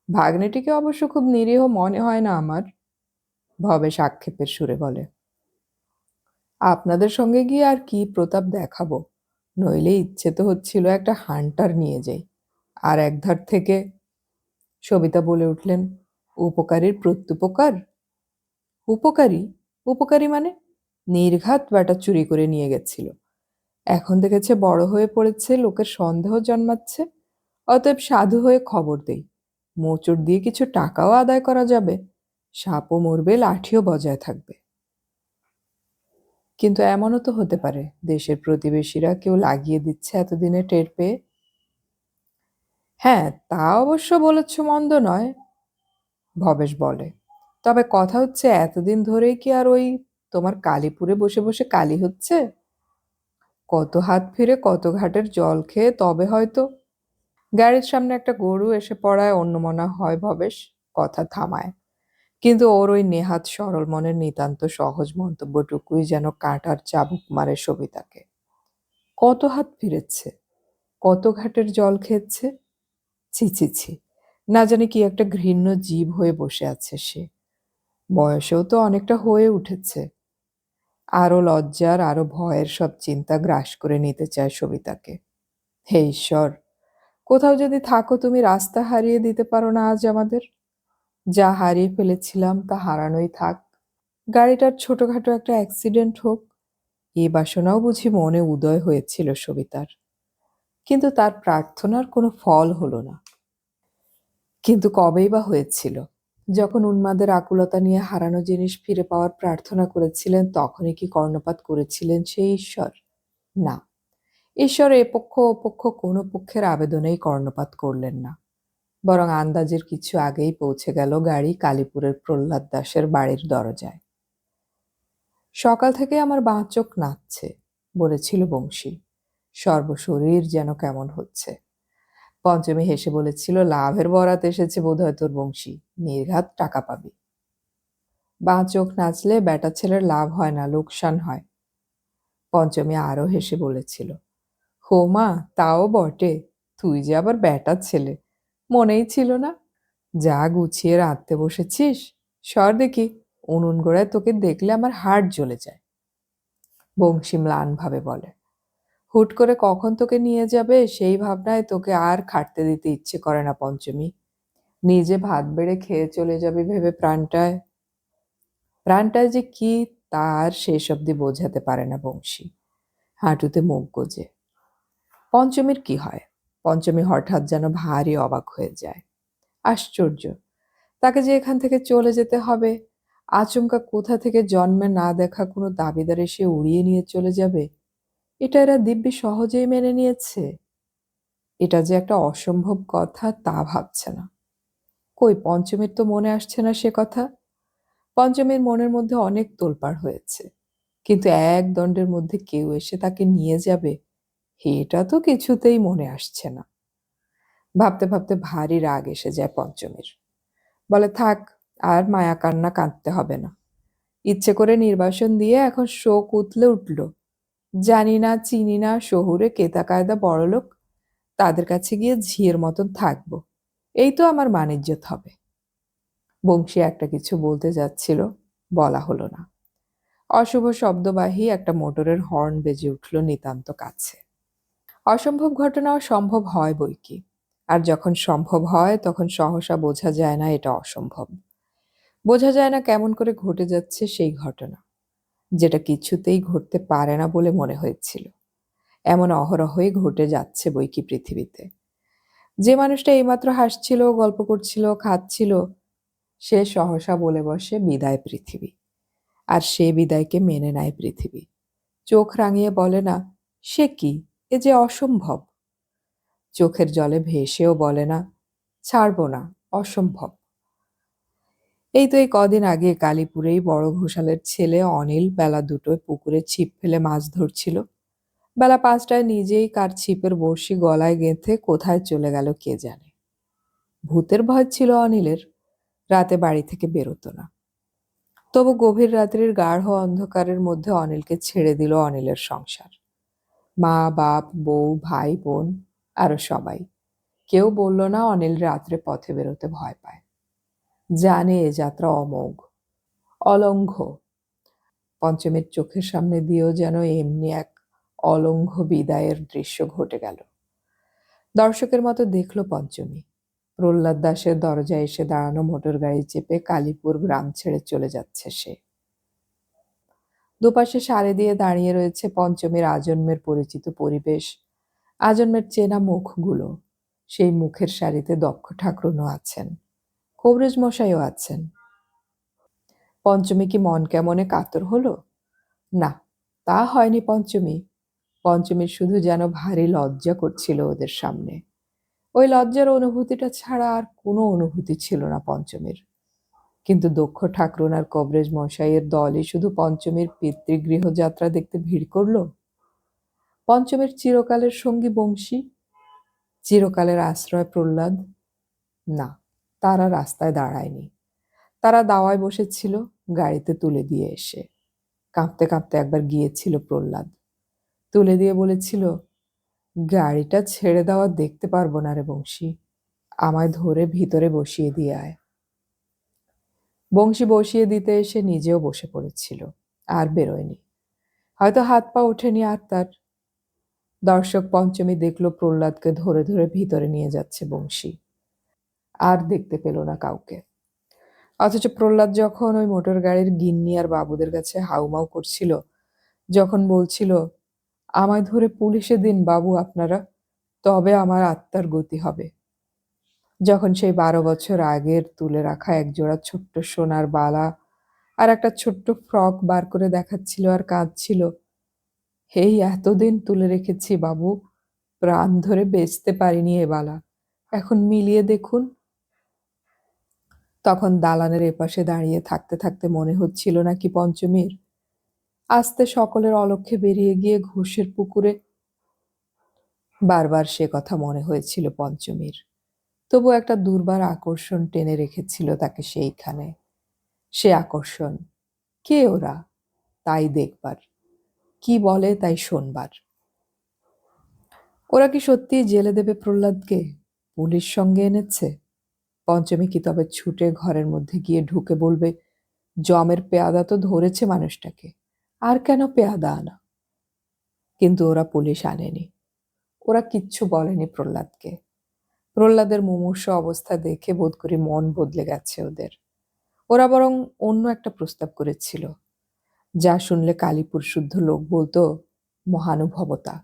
ভাগ্নেটিকে অবশ্য খুব নিরীহ মনে হয় না আমার। ভবেশ আক্ষেপের সুরে বলে, আপনাদের সঙ্গে গিয়ে আর কি প্রতাপ দেখাবো, নইলে ইচ্ছে তো হচ্ছিল একটা হান্টার নিয়ে যাই। আর একধার থেকে সবিতা বলে উঠলেন, উপকারীর প্রত্যুপকার। উপকারী? উপকারী মানে? নির্ঘাত বেটা চুরি করে নিয়ে গেছিল, এখন দেখেছে বড় হয়ে পড়েছে, লোকের সন্দেহ জন্মাচ্ছে, অতএব সাধু হয়ে খবর দেই, মোচড় দিয়ে কিছু টাকাও আদায় করা যাবে, সাপও মরবে, লাঠিও বজায় থাকবে। কিন্তু এমনও তো হতে পারে দেশের প্রতিবেশীরা কেউ লাগিয়ে দিচ্ছে এতদিনে টের পেয়ে। হ্যাঁ, তা অবশ্য বলেছ, মন্দ নয়, ভবেশ বলে। তবে কথা হচ্ছে এতদিন ধরেই কি আর ওই তোমার কালীপুরে বসে বসে কালী হচ্ছে? কত হাত ফিরে কত ঘাটের জল খেয়ে তবে হয়তো। গাড়ির সামনে একটা গরু এসে পড়ায় অন্যমনা হয় ভবেশ, কথা থামায়। কিন্তু ওর ওই নেহাত সরল মনের নিতান্ত সহজ মন্তব্যটুকুই যেন কাঁটার চাবুক মারে সবিতাকে। কত হাত ফিরেছে, কত ঘাটের জল খেয়েছে। ছি ছি ছি, না জানি কি একটা ঘৃণ্য জীব হয়ে বসে আছে সে। বয়সেও তো অনেকটা হয়ে উঠেছে। আরো লজ্জার আরো ভয়ের সব চিন্তা গ্রাস করে নিতে চায় সবিতাকে। হে ঈশ্বর, কোথাও যদি থাকো তুমি রাস্তা হারিয়ে দিতে পারো না আজ আমাদের। যা হারিয়ে ফেলেছিলাম তা হারানোই থাক। গাড়িটার ছোটখাটো একটা অ্যাক্সিডেন্ট হোক, এই বাসনাও বুঝি মনে উদয় হয়েছিল সবিতার। কিন্তু তার প্রার্থনার কোনো ফল হলো না। কিন্তু কবেই বা হয়েছিল? যখন উন্মাদের আকুলতা নিয়ে হারানো জিনিস ফিরে পাওয়ার প্রার্থনা করেছিলেন তখনই কি কর্ণপাত করেছিলেন সেই ঈশ্বর? না, ঈশ্বর এ পক্ষ ও পক্ষ কোনো পক্ষের আবেদনেই কর্ণপাত করলেন না। বরং আন্দাজের কিছু আগেই পৌঁছে গেল গাড়ি কালীপুরের প্রহ্লাদ দাসের বাড়ির দরজায়। সকাল থেকে আমার বাঁ চোখ নাচছে, বলেছিল বংশী। সর্বশরীর যেন কেমন হচ্ছে। পঞ্চমী হেসে বলেছিল, লাভের বরাত এসেছে বোধহয় তোর বংশী, নির্ঘাত টাকা পাবি। বাঁ চোখ নাচলে বেটা ছেলের লাভ হয় না, লোকসান হয়। পঞ্চমী আরো হেসে বলেছিল, হো মা, তাও বটে, তুই যে আবার বেটার ছেলে, মনেই ছিল না। যা গুছিয়ে রাঁধতে বসেছিস, সর দেখি, উনুন গোড়ায় তোকে দেখলে আমার হাড় জ্বলে যায়। বংশী ম্লান ভাবে বলে, হুট করে কখন তোকে নিয়ে যাবে সেই ভাবনায় তোকে আর খাটতে দিতে ইচ্ছে করে না পঞ্চমী। নিজে ভাত বেড়ে খেয়ে চলে যাবি ভেবে প্রাণটায়। প্রাণটায় যে কি তার শেষ অবধি বোঝাতে পারে না বংশী। হাঁটুতে মুখ গোজে। পঞ্চমীর কি হয়? পঞ্চমী হঠাৎ যেন ভারী অবাক হয়ে যায়। আশ্চর্য, তাকে যে এখান থেকে চলে যেতে হবে, আচমকা কোথা থেকে জন্মে না দেখা কোনো দাবিদার এসে উড়িয়ে নিয়ে চলে যাবে, এটা এরা দিব্যি সহজেই মেনে নিয়েছে। এটা যে একটা অসম্ভব কথা তা ভাবছে না। কই, পঞ্চমীর তো মনে আসছে না সে কথা। পঞ্চমীর মনের মধ্যে অনেক তোলপাড় হয়েছে, কিন্তু এক দণ্ডের মধ্যে কেউ এসে তাকে নিয়ে যাবে এটা তো কিছুতেই মনে আসছে না। ভাবতে ভাবতে ভারী রাগ এসে যায় পঞ্চমীর। বলে, থাক, আর মায়া কান্না কাঁদতে হবে না। ইচ্ছে করে নির্বাসন দিয়ে এখন শোক উতলে উঠল। জানি না চিনি না শহুরে কেতা কায়দা বড়লোক, তাদের কাছে গিয়ে ঝিয়ের মতন থাকবো, এই তো আমার মানিজ্যত হবে। বংশী একটা কিছু বলতে যাচ্ছিল, বলা হলো না। অশুভ শব্দবাহী একটা মোটরের হর্ন বেজে উঠল নিতান্ত কাছে। অসম্ভব ঘটনাও সম্ভব হয় বই কি, আর যখন সম্ভব হয় তখন সহসা বোঝা যায় না এটা অসম্ভব। বোঝা যায় না কেমন করে ঘটে যাচ্ছে সেই ঘটনা, যেটা কিছুতেই ঘটতে পারে না বলে মনে হয়েছিল, এমন অহরহই ঘটে যাচ্ছে বই কি পৃথিবীতে। যে মানুষটা এইমাত্র হাসছিল, গল্প করছিল, খাচ্ছিল, সে সহসা বলে বসে বিদায় পৃথিবী। আর সে বিদায়কে মেনে নেয় পৃথিবী। চোখ রাঙিয়ে বলে না, সে কি, এ যে অসম্ভব। চোখের জলে ভেসেও বলে না, ছাড়ব না, অসম্ভব। এই তো এই কদিন আগে কালীপুরেই বড় ঘোষালের ছেলে অনিল বেলা দুটোয় পুকুরে ছিপ ফেলে মাছ ধরছিল। বেলা 5টায় নিজেই কার ছিপের বড়শি গলায় গেঁথে কোথায় চলে গেল কে জানে। ভূতের ভয় ছিল অনিলের, রাতে বাড়ি থেকে বেরোতো না। তবু গভীর রাত্রির গাঢ় অন্ধকারের মধ্যে অনিলকে ছেড়ে দিল অনিলের সংসার। মা, বাপ, বউ, ভাই, বোন, আরো সবাই। কেউ বলল না অনিল রাত্রে পথে বেরোতে ভয় পায়। জানে এ যাত্রা অমোঘ, অলঙ্ঘ। পঞ্চমীর চোখের সামনে দিয়েও যেন এমনি এক অলঙ্ঘ বিদায়ের দৃশ্য ঘটে গেল। দর্শকের মতো দেখল পঞ্চমী প্রহ্লাদ দাসের দরজায় এসে দাঁড়ানো মোটর গাড়ি চেপে কালীপুর গ্রাম ছেড়ে চলে যাচ্ছে সে। দুপাশে সারি দিয়ে দাঁড়িয়ে রয়েছে পঞ্চমীর আজন্মের পরিচিত পরিবেশ, আজন্মের চেনা মুখগুলো। সেই মুখের সারিতে দক্ষ ঠাকরুনও আছেন, কবরেজ মশাইও আছেন। পঞ্চমী কি মন কেমনে কাতর হলো? না, তা হয়নি পঞ্চমী। পঞ্চমীর শুধু যেন ভারী লজ্জা করছিল ওদের সামনে। ওই লজ্জার অনুভূতিটা ছাড়া আর কোনো অনুভূতি ছিল না পঞ্চমীর। কিন্তু দক্ষ ঠাকরুন আর কবরেজ মশাইয়ের দলই শুধু পঞ্চমীর পিতৃগৃহ যাত্রা দেখতে ভিড় করল। পঞ্চমীর চিরকালের সঙ্গী বংশী, চিরকালের আশ্রয় প্রহ্লাদ, না, তারা রাস্তায় দাঁড়ায়নি। তারা দাওয়ায় বসেছিল গাড়িতে তুলে দিয়ে এসে। কাঁপতে কাঁপতে একবার গিয়েছিল প্রহ্লাদ, তুলে দিয়ে বলেছিল, গাড়িটা ছেড়ে দেওয়া দেখতে পারবো না রে বংশী, আমায় ধরে ভিতরে বসিয়ে দিয়ে আয়। বংশী বসিয়ে দিতে এসে নিজেও বসে পড়েছিল, আর বেরোয়নি। হয়তো হাত পা ওঠেনি আর তার। দর্শক পঞ্চমী দেখল প্রহ্লাদকে ধরে ধরে ভিতরে নিয়ে যাচ্ছে বংশী, আর দেখতে পেল না কাউকে। অথচ প্রহ্লাদ যখন ওই মোটর গাড়ির গিন্নি আর বাবুদের কাছে হাউমাউ করছিল, যখন বলছিল, আমায় ধরে পুলিশে দিন বাবু আপনারা, তবে আমার আত্মার গতি হবে, যখন সেই 12 বছর আগের তুলে রাখা একজোড়া ছোট্ট সোনার বালা আর একটা ছোট্ট ফ্রক বার করে দেখাচ্ছিল আর কাঁদছিল, এই এতদিন তুলে রেখেছি বাবু, প্রাণ ধরে বেচতে পারিনি এ বালা, এখন মিলিয়ে দেখুন। তখন দালানের এপাশে দাঁড়িয়ে থাকতে থাকতে মনে হচ্ছিল নাকি পঞ্চমীর আস্তে সকলের অলক্ষ্যে বেরিয়ে গিয়ে ঘোষের পুকুরে। বারবার সে কথা মনে হয়েছিল পঞ্চমীর, তবু একটা দুর্বার আকর্ষণ টেনে রেখেছিল তাকে সেইখানে। সে আকর্ষণ, কে ওরা তাই দেখবার, কি বলে তাই শোনবার। ওরা কি সত্যি জেলে দেবে প্রহ্লাদকে? পুলিশ সঙ্গে এনেছে। পঞ্চমী কি তবে ছুটে ঘরের মধ্যে গিয়ে ঢুকে বলবে, জমের পেয়াদা তো ধরেছে মানুষটাকে, আর কেন পেয়াদা আনা? কিন্তু ওরা পুলিশ আনেনি। ওরা কিচ্ছু বলেনি প্রহ্লাদকে। প্রহ্লাদের মুমূর্ষু অবস্থা দেখে বোধ করি মন বদলে গেছে ওদের। ওরা বরং অন্য একটা প্রস্তাব করেছিল, যা শুনলে কালীপুর শুদ্ধ লোক বলতো মহানুভবতা,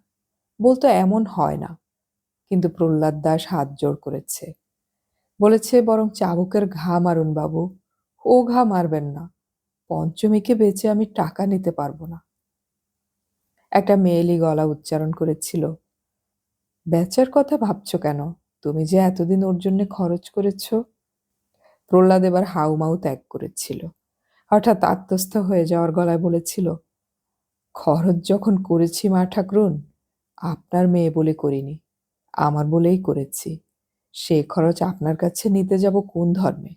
বলতো এমন হয় না। কিন্তু প্রহ্লাদ দাস হাত জোড় করেছে, বলেছে বরং চাবুকের ঘা মারুন বাবু, ও ঘা মারবেন না, পঞ্চমীকে বেচে আমি টাকা নিতে পারবো না। একটা মেয়েলি গলা উচ্চারণ করেছিল, বেচার কথা ভাবছো কেন, তুমি যে এতদিন ওর জন্য খরচ করেছ। প্রহ্লাদ এবার হাউমাউ ত্যাগ করেছিল। হঠাৎ আত্মস্থ হয়ে যাওয়ার গলায় বলেছিল, খরচ যখন করেছি মা ঠাকরুন, আপনার মেয়ে বলে করিনি, আমার বলেই করেছি। সে খরচ আপনার কাছে নিতে যাব কোন ধর্মে?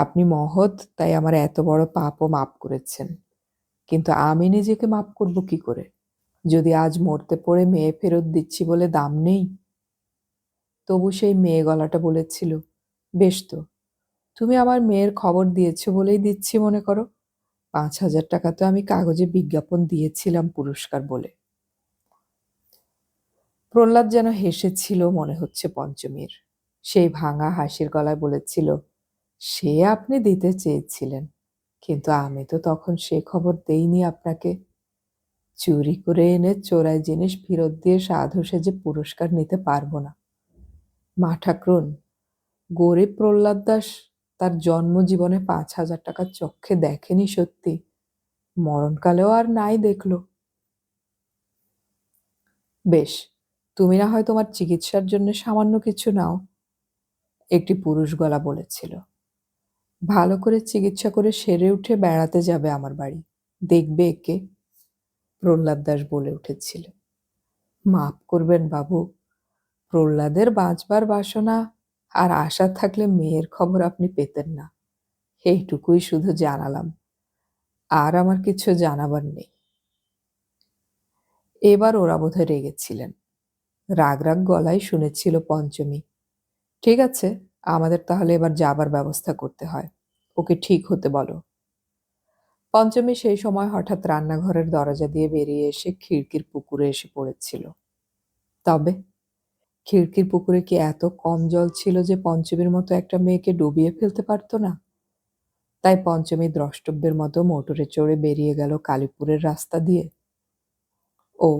আপনি মহৎ, তাই আমার এত বড় পাপও মাপ করেছেন, কিন্তু আমি নিজেকে মাপ করব কি করে, যদি আজ মরতে পড়ে মেয়ে ফেরত দিচ্ছি বলে দাম নেই? তবু সেই মেয়ে গলাটা বলেছিল, বেশ তো, তুমি আমার মেয়ের খবর দিয়েছ বলেই দিচ্ছি মনে করো, 5,000 টাকা তো আমি কাগজে বিজ্ঞাপন দিয়েছিলাম পুরস্কার বলে। প্রহ্লাদ যেন হেসেছিল মনে হচ্ছে পঞ্চমীর। সেই ভাঙা হাসির গলায় বলেছিল, সে আপনি দিতে চেয়েছিলেন, কিন্তু আমি তো তখন সে খবর দেইনি আপনাকে। চুরি করে এনে চোরাই জিনিস ফেরত দিয়ে সাধু সেজে পুরস্কার নিতে পারবো না। মা ঠাকরুন, গরিব প্রহ্লাদ দাস তার জন্মজীবনে 5,000 টাকা চক্ষে দেখেনি সত্যি, মরণকালেও আর নাই দেখল। বেশ, তুমি না হয় তোমার চিকিৎসার জন্য সামান্য কিছু নাও, একটি পুরুষ গলা বলেছিল। ভালো করে চিকিৎসা করে সেরে উঠে বেড়াতে যাবে আমার বাড়ি, দেখবে একে। প্রহ্লাদ দাস বলে উঠেছিল, মাপ করবেন বাবু, প্রহ্লাদের বাঁচবার বাসনা আর আশা থাকলে মেয়ের খবর আপনি পেতেন না, এইটুকুই শুধু জানালাম, আর আমার কিছু জানাবার নেই। এবার ওরা বোধহয় রেগেছিলেন। রাগ রাগ গলায় শুনেছিল পঞ্চমী, ঠিক আছে, আমাদের তাহলে এবার যাবার ব্যবস্থা করতে হয়, ওকে ঠিক হতে বলো। পঞ্চমী সেই সময় হঠাৎ রান্নাঘরের দরজা দিয়ে বেরিয়ে এসে খিড়কির পুকুরে এসে পড়েছিল। তবে খিড়কির পুকুরে কি এত কম জল ছিল যে পঞ্চমীর মতো একটা মেয়েকে ডুবিয়ে ফেলতে পারত না? তাই পঞ্চমী দ্রষ্টব্যের মতো মোটরে চড়ে বেরিয়ে গেল কালীপুরের রাস্তা দিয়ে। ও,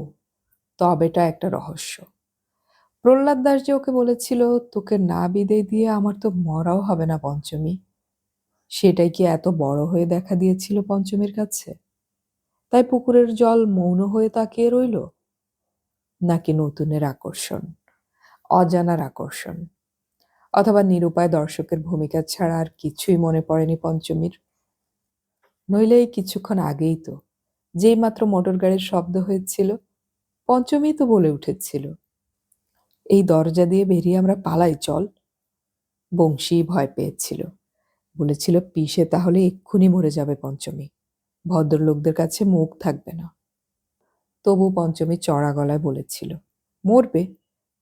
তবেটা একটা রহস্য। প্রহ্লাদ দাস যে ওকে বলেছিল, তোকে না বিদায় দিয়ে আমার তো মরাও হবে না পঞ্চমী, সেটাই কি এত বড় হয়ে দেখা দিয়েছিল পঞ্চমীর কাছে? তাই পুকুরের জল মৌন হয়ে তাকিয়ে রইল, নাকি নতুনের আকর্ষণ, অজানার আকর্ষণ, অথবা নিরুপায় দর্শকের ভূমিকা ছাড়া আর কিছুই মনে পড়েনি পঞ্চমীর? নইলে এই কিছুক্ষণ আগেই তো, যেই মাত্র মোটর গাড়ির শব্দ হয়েছিল, পঞ্চমী তো বলে উঠেছিল, এই দরজা দিয়ে বেরিয়ে আমরা পালাই, চল। বংশী ভয় পেয়েছিল, বলেছিল পিষে তাহলে এক্ষুনি মরে যাবে পঞ্চমী, ভদ্রলোকদের কাছে মুখ থাকবে না। তবু পঞ্চমী চড়া গলায় বলেছিল, মরবে?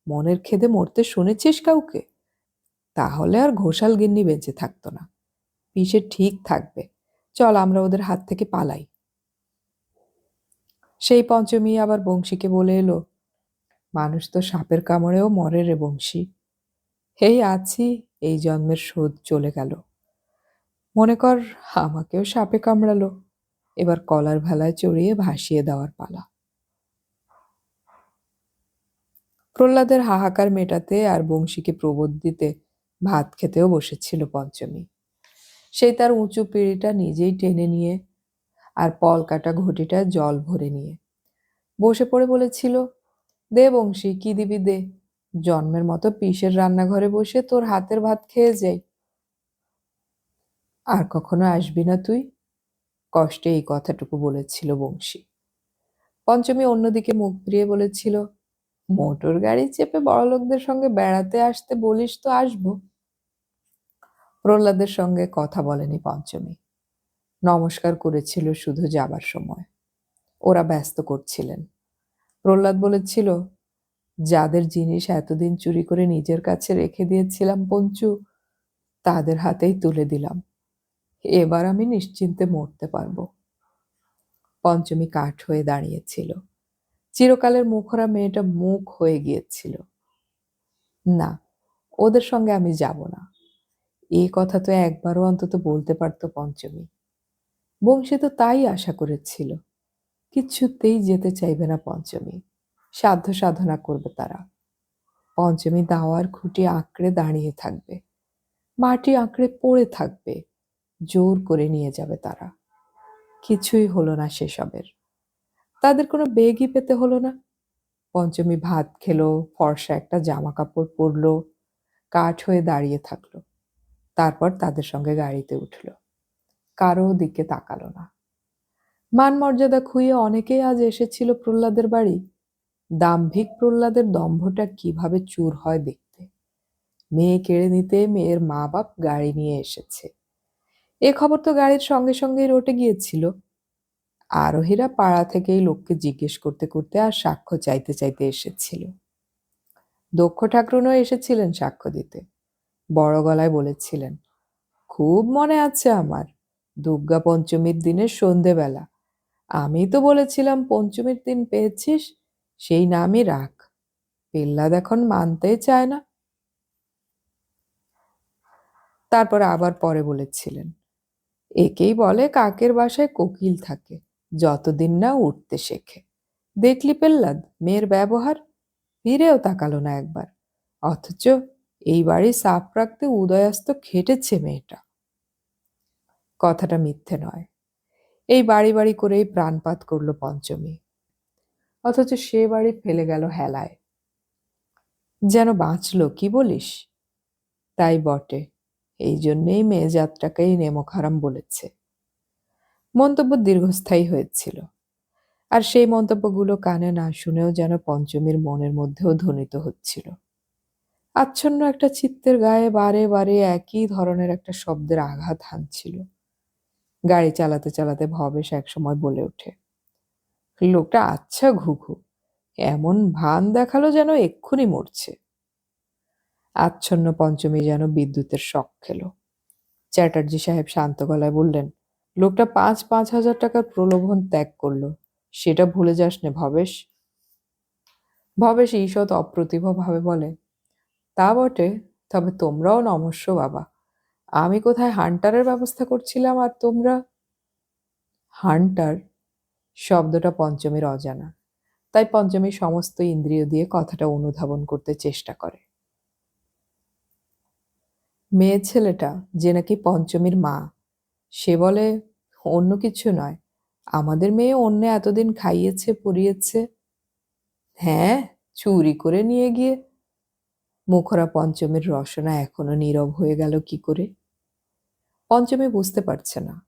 মনের খেদে মরতে শুনেছিস কাউকে? তাহলে আর ঘোষাল গিন্নি বেঁচে থাকতো না। পিষে ঠিক থাকবে, চল আমরা ওদের হাত থেকে পালাই। সেই পঞ্চমী আবার বংশীকে বলে এলো, মানুষ তো সাপের কামড়েও মরে রে বংশী। এই আছি, এই জন্মের শোধ চলে গেল। মনে কর আমাকেও সাপে কামড়ালো, এবার কলার ভেলায় চড়িয়ে ভাসিয়ে দেওয়ার পালা। প্রহ্লাদের হাহাকার মেটাতে আর বংশীকে প্রবোধ দিতে ভাত খেতেও বসেছিল পঞ্চমী। সেই তার উঁচু পিঁড়িটা নিজেই টেনে নিয়ে আর পল কাটা ঘটিটা জল ভরে নিয়ে বসে পড়ে বলেছিল, দে বংশী, কি দিবি দে, জন্মের মতো পিসের রান্নাঘরে বসে তোর হাতের ভাত খেয়ে যাই। আর কখনো আসবি না তুই, কষ্টে এই কথাটুকু বলেছিল বংশী। পঞ্চমী অন্যদিকে মুখ ফিরিয়ে বলেছিল, মোটর গাড়ি চেপে বড়লোকদের সঙ্গে বেড়াতে আসতে বলিস তো আসবো। প্রহ্লাদের সঙ্গে কথা বলেনি পঞ্চমী, নমস্কার করেছিল শুধু যাবার সময়। ওরা ব্যস্ত করছিলেন। প্রহ্লাদ বলেছিল, যাদের জিনিস এতদিন চুরি করে নিজের কাছে রেখে দিয়েছিলাম পঞ্চু, তাদের হাতেই তুলে দিলাম, এবার আমি নিশ্চিন্তে মরতে পারবো। পঞ্চমী কাঠ হয়ে দাঁড়িয়েছিল, চিরকালের মুখরা মেয়েটা মুখ হয়ে গিয়েছিল। না, ওদের সঙ্গে আমি যাব না, এই কথা তো একবারও অন্তত বলতে পারতো পঞ্চমী। বংশী তো তাই আশা করেছিল। কিছুতেই যেতে চাইবে না পঞ্চমী, সাধ্য সাধনা করবে তারা। পঞ্চমী দাওয়ার খুঁটি আঁকড়ে দাঁড়িয়ে থাকবে, মাটি আঁকড়ে পড়ে থাকবে, জোর করে নিয়ে যাবে তারা। কিছুই হলো না সেসবের, তাদের কোনো বেগই পেতে হলো না। পঞ্চমী ভাত খেলো, ফর্সা একটা জামা কাপড় পরলো, কাঠ হয়ে দাঁড়িয়ে থাকলো, তারপর তাদের সঙ্গে গাড়িতে উঠল, কারো দিকে তাকালো না। মান মর্যাদা খুইয়ে অনেকেই আজ এসেছিল প্রহ্লাদের বাড়ি, দাম্ভিক প্রহ্লাদের দম্ভটা কিভাবে চুর হয় দেখতে। মেয়ে কেড়ে নিতে মেয়ের মা বাপ গাড়ি নিয়ে এসেছে, এ খবর তো গাড়ির সঙ্গে সঙ্গেই রটে গিয়েছিল। আরোহীরা পাড়া থেকেই লোককে জিজ্ঞেস করতে করতে আর সাক্ষ্য চাইতে চাইতে এসেছিল। দক্ষ ঠাকরুনও এসেছিলেন সাক্ষ্য দিতে, বড় গলায় বলেছিলেন, খুব মনে আছে আমার, দুর্গা পঞ্চমীর দিনের সন্ধেবেলা আমি তো বলেছিলাম পঞ্চমীর দিন পেয়েছিস, সেই নামই রাখ। পেল্লাদ এখন মানতেই চায় না। তারপর আবার পরে বলেছিলেন, একেই বলে কাকের বাসায় কোকিল থাকে, যতদিন না উঠতে শেখে। দেখলি পেল্লাদ মেয়ের ব্যবহার, ফিরেও তাকালো না একবার, অথচ এই বাড়ি সাফ রাখতে উদয়াস্ত খেটেছে মেয়েটা। কথাটা মিথ্যে নয়, এই বাড়ি বাড়ি করেই প্রাণপাত করলো পঞ্চমী, অথচ সে বাড়ি ফেলে গেল হেলায়। যেন বাঁচলো, কি বলিস? তাই বটে, এই জন্যেই মেয়ে যাত্রাকেই নেমখারাম বলেছে। মন্তব্য দীর্ঘস্থায়ী হয়েছিল, আর সেই মন্তব্যগুলো কানে না শুনেও যেন পঞ্চমীর মনের মধ্যেও ধ্বনিত হচ্ছিল। আচ্ছন্ন একটা চিত্তের গায়ে বারে বারে একই ধরনের একটা শব্দের আঘাত হানছিল। গাড়ি চালাতে চালাতে ভবেশ একসময় বলে ওঠে, লোকটা আচ্ছা ঘুঘু, এমন ভান দেখালো যেন এক্ষুনি মরছে। আচ্ছন্ন পঞ্চমী যেন বিদ্যুতের শক খেল। চ্যাটার্জি সাহেব শান্ত গলায় বললেন, লোকটা ৫,৫০০ টাকার প্রলোভন ত্যাগ করলো, সেটা ভুলে যাস নে ভবেশ। ভবেশ ঈষৎ অপ্রতিভ ভাবে বলে, তা বটে, তবে তোমরাও নমস্য বাবা, আমি কোথায় হান্টারের ব্যবস্থা করছিলাম আর তোমরা। হান্টার শব্দটা পঞ্চমীর অজানা, তাই পঞ্চমী সমস্ত ইন্দ্রিয় দিয়ে কথাটা অনুধাবন করতে চেষ্টা করে। মেয়ে ছেলেটা যে নাকি পঞ্চমীর মা, সে বলে অন্য কিছু নয়, আমাদের মেয়ে অন্য এতদিন খাইয়েছে পরিয়েছে। হ্যাঁ, চুরি করে নিয়ে গিয়ে। মুখরা পঞ্চমীর রসনা এখনো নীরব হয়ে গেল কি করে? পঞ্চমী বুঝতে পারছে না।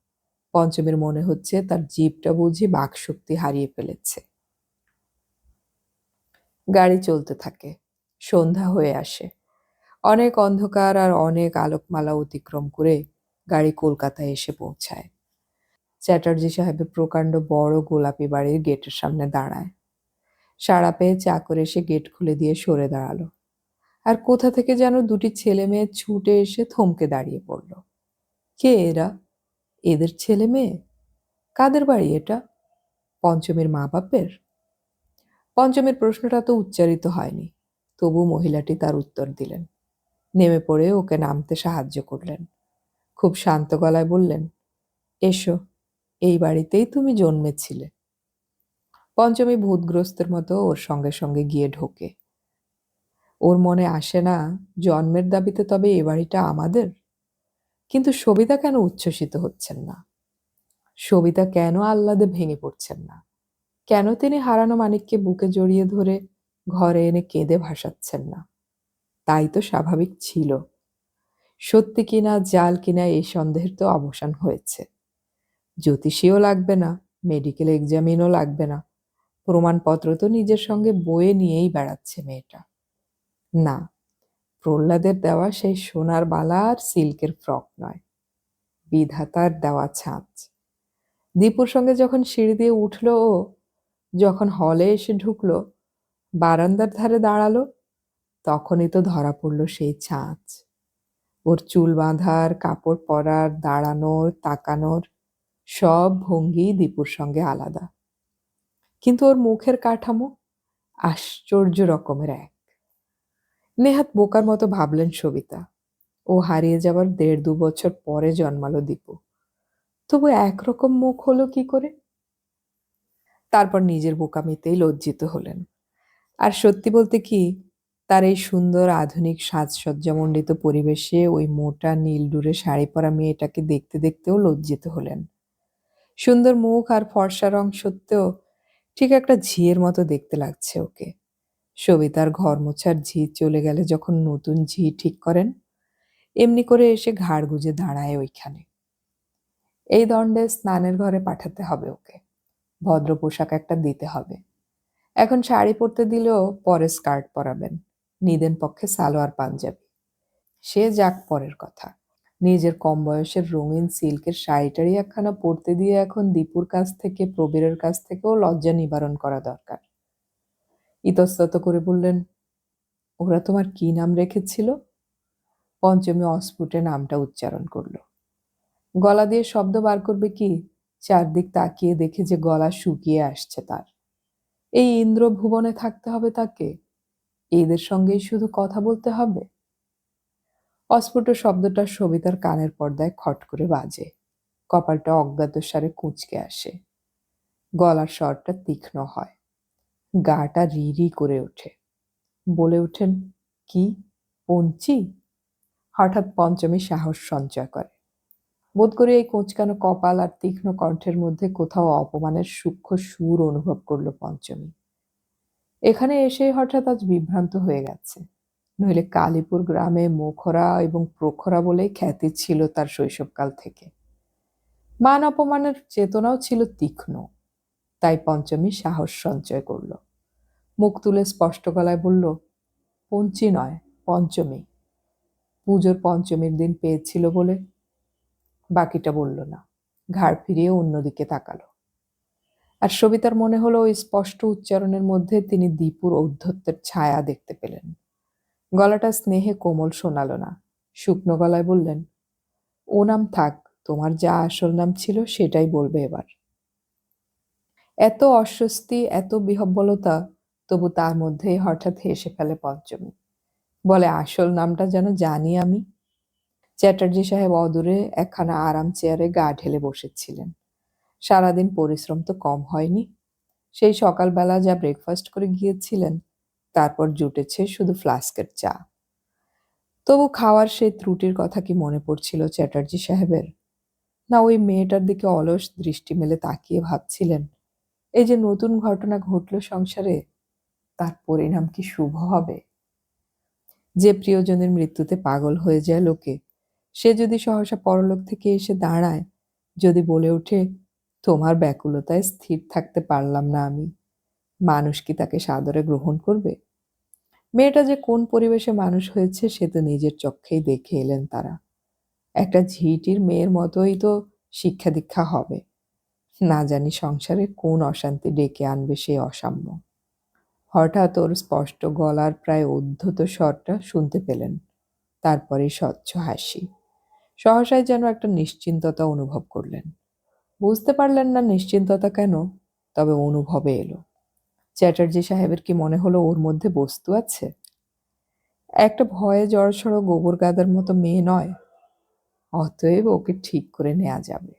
পঞ্চমীর মনে হচ্ছে তার জিভটা বুঝি বাকশক্তি হারিয়ে ফেলেছে। গাড়ি চলতে থাকে। সন্ধ্যা হয়ে আসে। অনেক অন্ধকার আর অনেক আলোকমালা অতিক্রম করে গাড়ি কলকাতায় এসে পৌঁছায়। চ্যাটার্জি সাহেবের প্রকাণ্ড বড় গোলাপি বাড়ির গেটের সামনে দাঁড়ায়। সাড়া পেয়ে চাকর এসে গেট খুলে দিয়ে সরে দাঁড়ালো। আর কোথা থেকে যেন দুটি ছেলে মেয়ে ছুটে এসে থমকে দাঁড়িয়ে পড়ল। কে এরা? এদের ছেলে মেয়ে? কাদের বাড়ি এটা? পঞ্চমীর মা বাপের? পঞ্চমীর প্রশ্নটা তো উচ্চারিত হয়নি, তবু মহিলাটি তার উত্তর দিলেন। নেমে পড়ে ওকে নামতে সাহায্য করলেন। খুব শান্ত গলায় বললেন, এসো, এই বাড়িতেই তুমি জন্মেছিলে। পঞ্চমী ভূতগ্রস্তের মতো ওর সঙ্গে সঙ্গে গিয়ে ঢোকে। ওর মনে আসে না জন্মের দাবিতে তবে এ বাড়িটা আমাদের। কিন্তু সবিতা কেন উচ্ছ্বসিত হচ্ছেন না? সবিতা কেন আহ্লাদে ভেঙে পড়ছেন না? কেন তিনি হারানো মানিককে বুকে জড়িয়ে ধরে ঘরে এনে কেঁদে ভাসাচ্ছেন না? তাই তো স্বাভাবিক ছিল। সত্যি কিনা জাল কিনা এই সন্দেহের তো অবসান হয়েছে। জ্যোতিষীও লাগবে না, মেডিকেল এক্সামিনও লাগবে না, প্রমাণপত্র তো নিজের সঙ্গে বয়ে নিয়েই বেড়াচ্ছে মেয়েটা। না, প্রহ্লাদের দেওয়া সেই সোনার বালা আর সিল্কের ফ্রক নয়, বিধাতার দেওয়া ছাঁচ। দীপুর সঙ্গে যখন সিঁড়ি দিয়ে উঠল ও, যখন হলে এসে ঢুকলো, বারান্দার ধারে দাঁড়ালো, তখনই তো ধরা পড়ল সেই ছাঁচ। ওর চুল বাঁধার, কাপড় পরার, দাঁড়ানোর, তাকানোর সব ভঙ্গি দীপুর সঙ্গে আলাদা। কিন্তু ওর মুখের কাঠামো আশ্চর্য রকমের এক। নেহাত বোকার মতো ভাবলেন সবিতা। ও হারিয়ে যাবার ১.৫-২ বছর পরে জন্মালো দীপু, তবু একরকম মুখ হলো কি করে? তারপর নিজের বোকামিতেই লজ্জিত হলেন। আর সত্যি বলতে কি, তার এই সুন্দর আধুনিক সাজসজ্জামণ্ডিত পরিবেশে ওই মোটা নীলডুরে শাড়ি পরা মেয়েটাকে দেখতে দেখতেও লজ্জিত হলেন। সুন্দর মুখ আর ফর্সা রং সত্ত্বেও ঠিক একটা ঝিয়ের মতো দেখতে লাগছে ওকে। সবিতার ঘর মোছার ঝি চলে গেলে যখন নতুন ঝি ঠিক করেন, এমনি করে এসে ঘাড় গুজে দাঁড়ায় ওইখানে। এই দণ্ডে স্নানের ঘরে পাঠাতে হবে ওকে। ভদ্র পোশাক একটা দিতে হবে। এখন শাড়ি পরতে দিলেও পরে স্কার্ট পরাবেন, নিদেন পক্ষে সালোয়ার পাঞ্জাবি। সে যাক পরের কথা। নিজের কম বয়সের রঙিন সিল্কের শাড়িটারি একখানা পরতে দিয়ে এখন দীপুর কাছ থেকে, প্রবীরের কাছ থেকেও লজ্জা নিবারণ করা দরকার। ইতস্তত করে বললেন, ওরা তোমার কি নাম রেখেছিল? পঞ্চমী অস্ফুটে নামটা উচ্চারণ করল। গলা দিয়ে শব্দ বার করবে কি, চারদিক তাকিয়ে দেখে যে গলা শুকিয়ে আসছে তার। এই ইন্দ্রভুবনে থাকতে হবে তাকে? এদের সঙ্গেই শুধু কথা বলতে হবে? অস্ফুট শব্দটা সবিতার কানের পর্দায় খট করে বাজে। কপালটা অজ্ঞাতসারে কুঁচকে আসে। গলার স্বরটা তীক্ষ্ণ হয়। গাটা রি রি করে ওঠে। বলে ওঠেন, কি পঞ্চি? হঠাৎ পঞ্চমী সাহস সঞ্চয় করে। বোধ করি এই কোঁচকানো কপাল আর তীক্ষ্ণ কণ্ঠের মধ্যে কোথাও অপমানের সূক্ষ্ম সুর অনুভব করল পঞ্চমী। এখানে এসে হঠাৎ আজ বিভ্রান্ত হয়ে গেছে। নইলে কালীপুর গ্রামে মুখরা এবং প্রখরা বলেই খ্যাতি ছিল তার শৈশবকাল থেকে। মান অপমানের চেতনাও ছিল তীক্ষ্ণ। তাই পঞ্চমী সাহস সঞ্চয় করল। মুখ তুলে স্পষ্ট গলায় বলল, পঞ্চি নয়, পঞ্চমী। পুজোর পঞ্চমীর দিন পেয়েছিল বলে। বাকিটা বলল না। ঘাড় ফিরিয়ে অন্যদিকে তাকালো। আর সবিতার মনে হলো ওই স্পষ্ট উচ্চারণের মধ্যে তিনি দীপুর ঔদ্ধত্যের ছায়া দেখতে পেলেন। গলাটা স্নেহে কোমল শোনালো না। শুকনো গলায় বললেন, ও নাম থাক, তোমার যা আসল নাম ছিল সেটাই বলবে এবার। এত অস্বস্তি, এত বিহ্বলতা, তবু তার মধ্যেই হঠাৎ হেসে ফেলে পঞ্চমী। বলে, আসল নামটা যেন জানি আমি। চ্যাটার্জি সাহেব অদূরে একখানা আরাম চেয়ারে গা ঢেলে বসেছিলেন। সারাদিন পরিশ্রম তো কম হয়নি। সেই সকালবেলা যা ব্রেকফাস্ট করে গিয়েছিলেন, তারপর জুটেছে শুধু ফ্লাস্কের চা। তবু খাওয়ার সেই ত্রুটির কথা কি মনে পড়ছিল চ্যাটার্জি সাহেবের? না ওই মেয়েটার দিকে অলস দৃষ্টি মেলে তাকিয়ে ভাবছিলেন, এই যে নতুন ঘটনা ঘটল সংসারে, তার পরিণাম কি শুভ হবে? যে প্রিয়জনের মৃত্যুতে পাগল হয়ে যায় লোকে, সে যদি সহসা পরলোক থেকে এসে দাঁড়ায়, যদি বলে ওঠে, তোমার ব্যাকুলতায় স্থির থাকতে পারলাম না আমি, মানুষ কি তাকে সাদরে গ্রহণ করবে? মেয়েটা যে কোন পরিবেশে মানুষ হয়েছে সে তো নিজের চক্ষেই দেখে এলেন তারা। একটা ঝিটির মেয়ের মতোই তো শিক্ষা দীক্ষা হবে। না জানি সংসারে কোন অশান্তি ডেকে আনবে সেই অসাম্য। হঠাৎ ওর স্পষ্ট গলার প্রায় উদ্ধত স্বরটা শুনতে পেলেন। তারপরে স্বচ্ছ হাসি। সহসাই যেন একটা নিশ্চিন্ততা অনুভব করলেন। বুঝতে পারলেন না নিশ্চিন্ততা কেন, তবে অনুভবে এলো। চ্যাটার্জি সাহেবের কি মনে হলো ওর মধ্যে বস্তু আছে? একটা ভয়ে জড়সড় গোবর গাদার মতো মেয়ে নয়। অতএব ওকে ঠিক করে নেওয়া যাবে।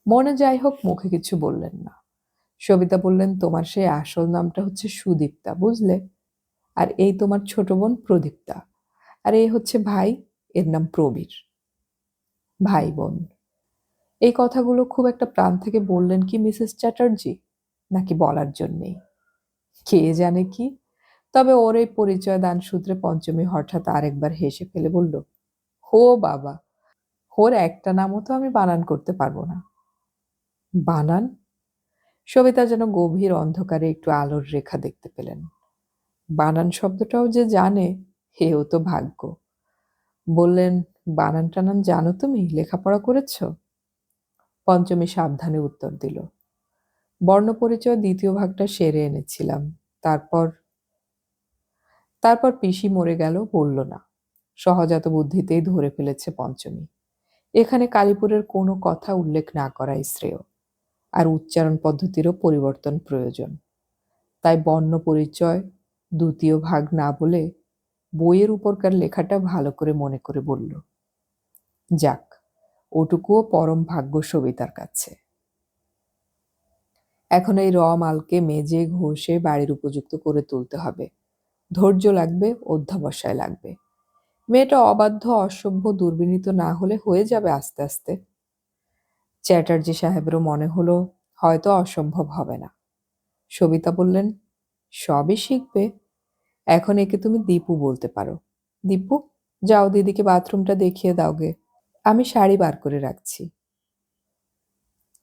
মনে যাই হোক, মুখে কিছু বললেন না। সবিতা বললেন, তোমার সেই আসল নামটা হচ্ছে সুদীপ্তা, বুঝলে? আর এই তোমার ছোট বোন প্রদীপ্তা। আর এই হচ্ছে ভাই, এর নাম প্রবীর। ভাই বোন। এই কথাগুলো খুব একটা প্রাণ থেকে বললেন কি মিসেস চ্যাটার্জি, নাকি বলার জন্যেই? কে জানে কি। তবে ওর এই পরিচয় দান সূত্রে পঞ্চমী হঠাৎ আরেকবার হেসে ফেলে বলল, হো বাবা, ওর একটা নামও তো আমি বানান করতে পারবো না। বানান? সবিতা যেন গভীর অন্ধকারে একটু আলোর রেখা দেখতে পেলেন। বানান শব্দটাও যে জানে, হেও তো ভাগ্য। বললেন, বানান টানান জানো তুমি? লেখাপড়া করেছ? পঞ্চমী সাবধানে উত্তর দিল, বর্ণপরিচয় দ্বিতীয় ভাগটা সেরে এনেছিলাম। তারপর তারপর পিসি মরে গেল, বলল না। সহজাত বুদ্ধিতেই ধরে ফেলেছে পঞ্চমী। এখানে কালীপুরের কোনো কথা উল্লেখ না করাই শ্রেয়। আর উচ্চারণ পদ্ধতিরও পরিবর্তন প্রয়োজন। তাই বর্ণ পরিচয় দ্বিতীয় ভাগ না বলে বইয়ের উপরকার লেখাটা ভালো করে মনে করে বলল। যাক, ওটুকুও পরম ভাগ্য সবিতার কাছে। এখন এই মালকে মেজে ঘষে বাড়ির উপযুক্ত করে তুলতে হবে। ধৈর্য লাগবে, অধ্যাবসায় লাগবে। মেয়েটা অবাধ্য, অসভ্য, দুর্বিনীত না হলে হয়ে যাবে আস্তে আস্তে। চ্যাটার্জি সাহেবেরও মনে হলো হয়তো অসম্ভব হবে না। সবিতা বললেন, সবই শিখবে। এখন একে তুমি দীপু বলতে পারো। দীপু, যাও দিদিকে বাথরুমটা দেখিয়ে দাও গে। আমি শাড়ি বার করে রাখছি।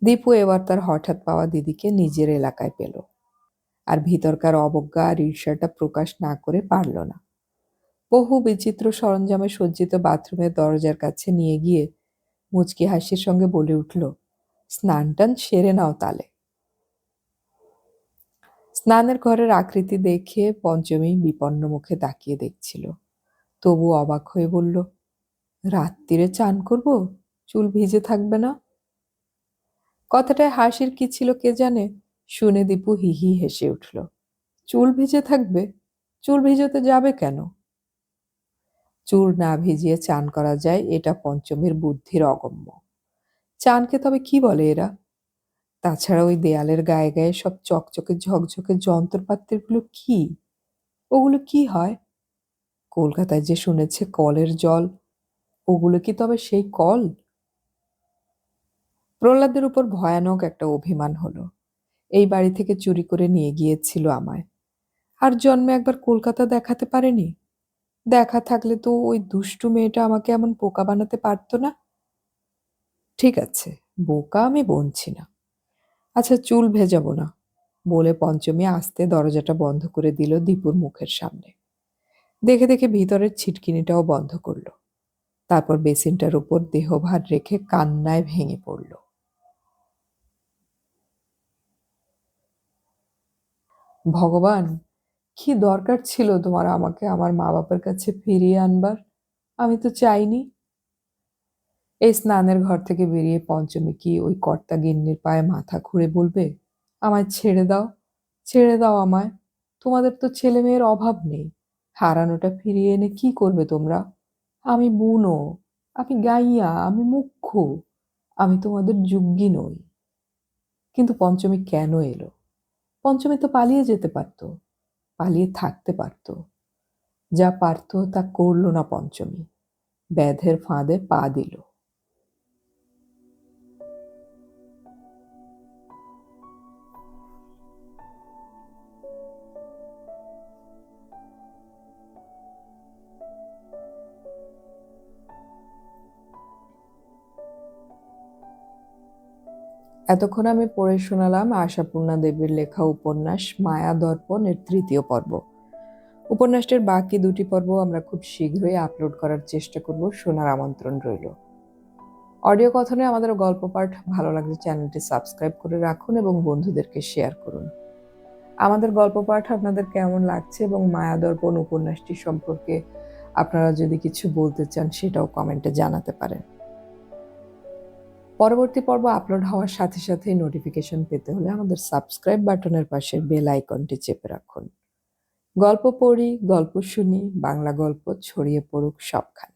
দীপু এবার তার হঠাৎ পাওয়া দিদিকে নিজের এলাকায় পেল। আর ভিতরকার অবজ্ঞা আর ঈর্ষাটা প্রকাশ না করে পারল না। বহু বিচিত্র সরঞ্জামে সজ্জিত বাথরুমের দরজার কাছে নিয়ে গিয়ে মুচকি হাসির সঙ্গে বলে উঠল, স্নান টান সেরে নাও তালে। স্নানের ঘরের আকৃতি দেখে পঞ্চমী বিপন্ন মুখে তাকিয়ে দেখছিল। তবু অবাক হয়ে বলল, রাত্রিরে চান করব? চুল ভিজে থাকবে না? কথাটায় হাসির কি ছিল কে জানে, শুনে দীপু হি হি হেসে উঠল। চুল ভিজে থাকবে? চুল ভিজোতে যাবে কেন? চুল না ভিজিয়ে চান করা যায়, এটা পঞ্চমীর বুদ্ধির অগম্য। চানকে তবে কি বলে এরা? তাছাড়া ওই দেয়ালের গায়ে গায়ে সব চকচকে ঝকঝকে যন্ত্রপাতিগুলো কি? ওগুলো কি হয়? কলকাতায় যে শুনেছে কলের জল, ওগুলো কি তবে সেই কল? প্রহ্লাদের উপর ভয়ানক একটা অভিমান হলো। এই বাড়ি থেকে চুরি করে নিয়ে গিয়েছিল আমায়। আর জন্মে একবার কলকাতা দেখাতে পারেনি। দেখা থাকলে তো ওই দুষ্টু মেয়েটা আমাকে এমন বোকা বানাতে পারতো না। ঠিক আছে, বোকা আমি বনছি না। আচ্ছা, চুল ভেজাবো না, বলে পঞ্চমী আস্তে দরজাটা বন্ধ করে দিল দীপুর মুখের সামনে। দেখে দেখে ভিতরের ছিটকিনিটাও বন্ধ করল। তারপর বেসিনটার উপর দেহভার রেখে কান্নায় ভেঙে পড়ল। ভগবান, কি দরকার ছিল তোমার আমাকে আমার মা বাবার কাছে ফিরিয়ে আনবার? আমি তো চাইনি। এই স্নানের ঘর থেকে বেরিয়ে পঞ্চমী কি ওই কর্তা গিন্নির পায়ে মাথা খুঁড়ে বলবে, আমায় ছেড়ে দাও, ছেড়ে দাও আমায়? তোমাদের তো ছেলে মেয়ের অভাব নেই। হারানোটা ফিরিয়ে এনে কি করবে তোমরা? আমি বুনো, আমি গাইয়া, আমি মুখ্য, আমি তোমাদের যোগ্যী নই। কিন্তু পঞ্চমী কেন এলো? পঞ্চমী তো পালিয়ে যেতে পারত, পালিয়ে থাকতে পারত। যা পারত তা করল না পঞ্চমী। ব্যাধের ফাঁদে পা দিল। এতক্ষণ আমি পড়ে শোনালাম আশাপূর্ণা দেবীর লেখা উপন্যাস মায়া দর্পণের ৩য় পর্ব। উপন্যাসটির বাকি ২টি পর্ব আমরা খুব শীঘ্রই আপলোড করার চেষ্টা করব, শোনার আমন্ত্রণ রইল। অডিও কথনে আমাদের গল্প পাঠ ভালো লাগলে চ্যানেলটি সাবস্ক্রাইব করে রাখুন এবং বন্ধুদেরকে শেয়ার করুন। আমাদের গল্প পাঠ আপনাদের কেমন লাগছে এবং মায়া দর্পণ উপন্যাসটি সম্পর্কে আপনারা যদি কিছু বলতে চান সেটাও কমেন্টে জানাতে পারেন। পরবর্তী পর্ব আপলোড হওয়ার সাথে সাথেই নোটিফিকেশন পেতে হলে আমাদের সাবস্ক্রাইব বাটনের পাশের বেল আইকনটি চেপে রাখুন। গল্প পড়ি, গল্প শুনি, বাংলা গল্প ছড়িয়ে পড়ুক সবখানে।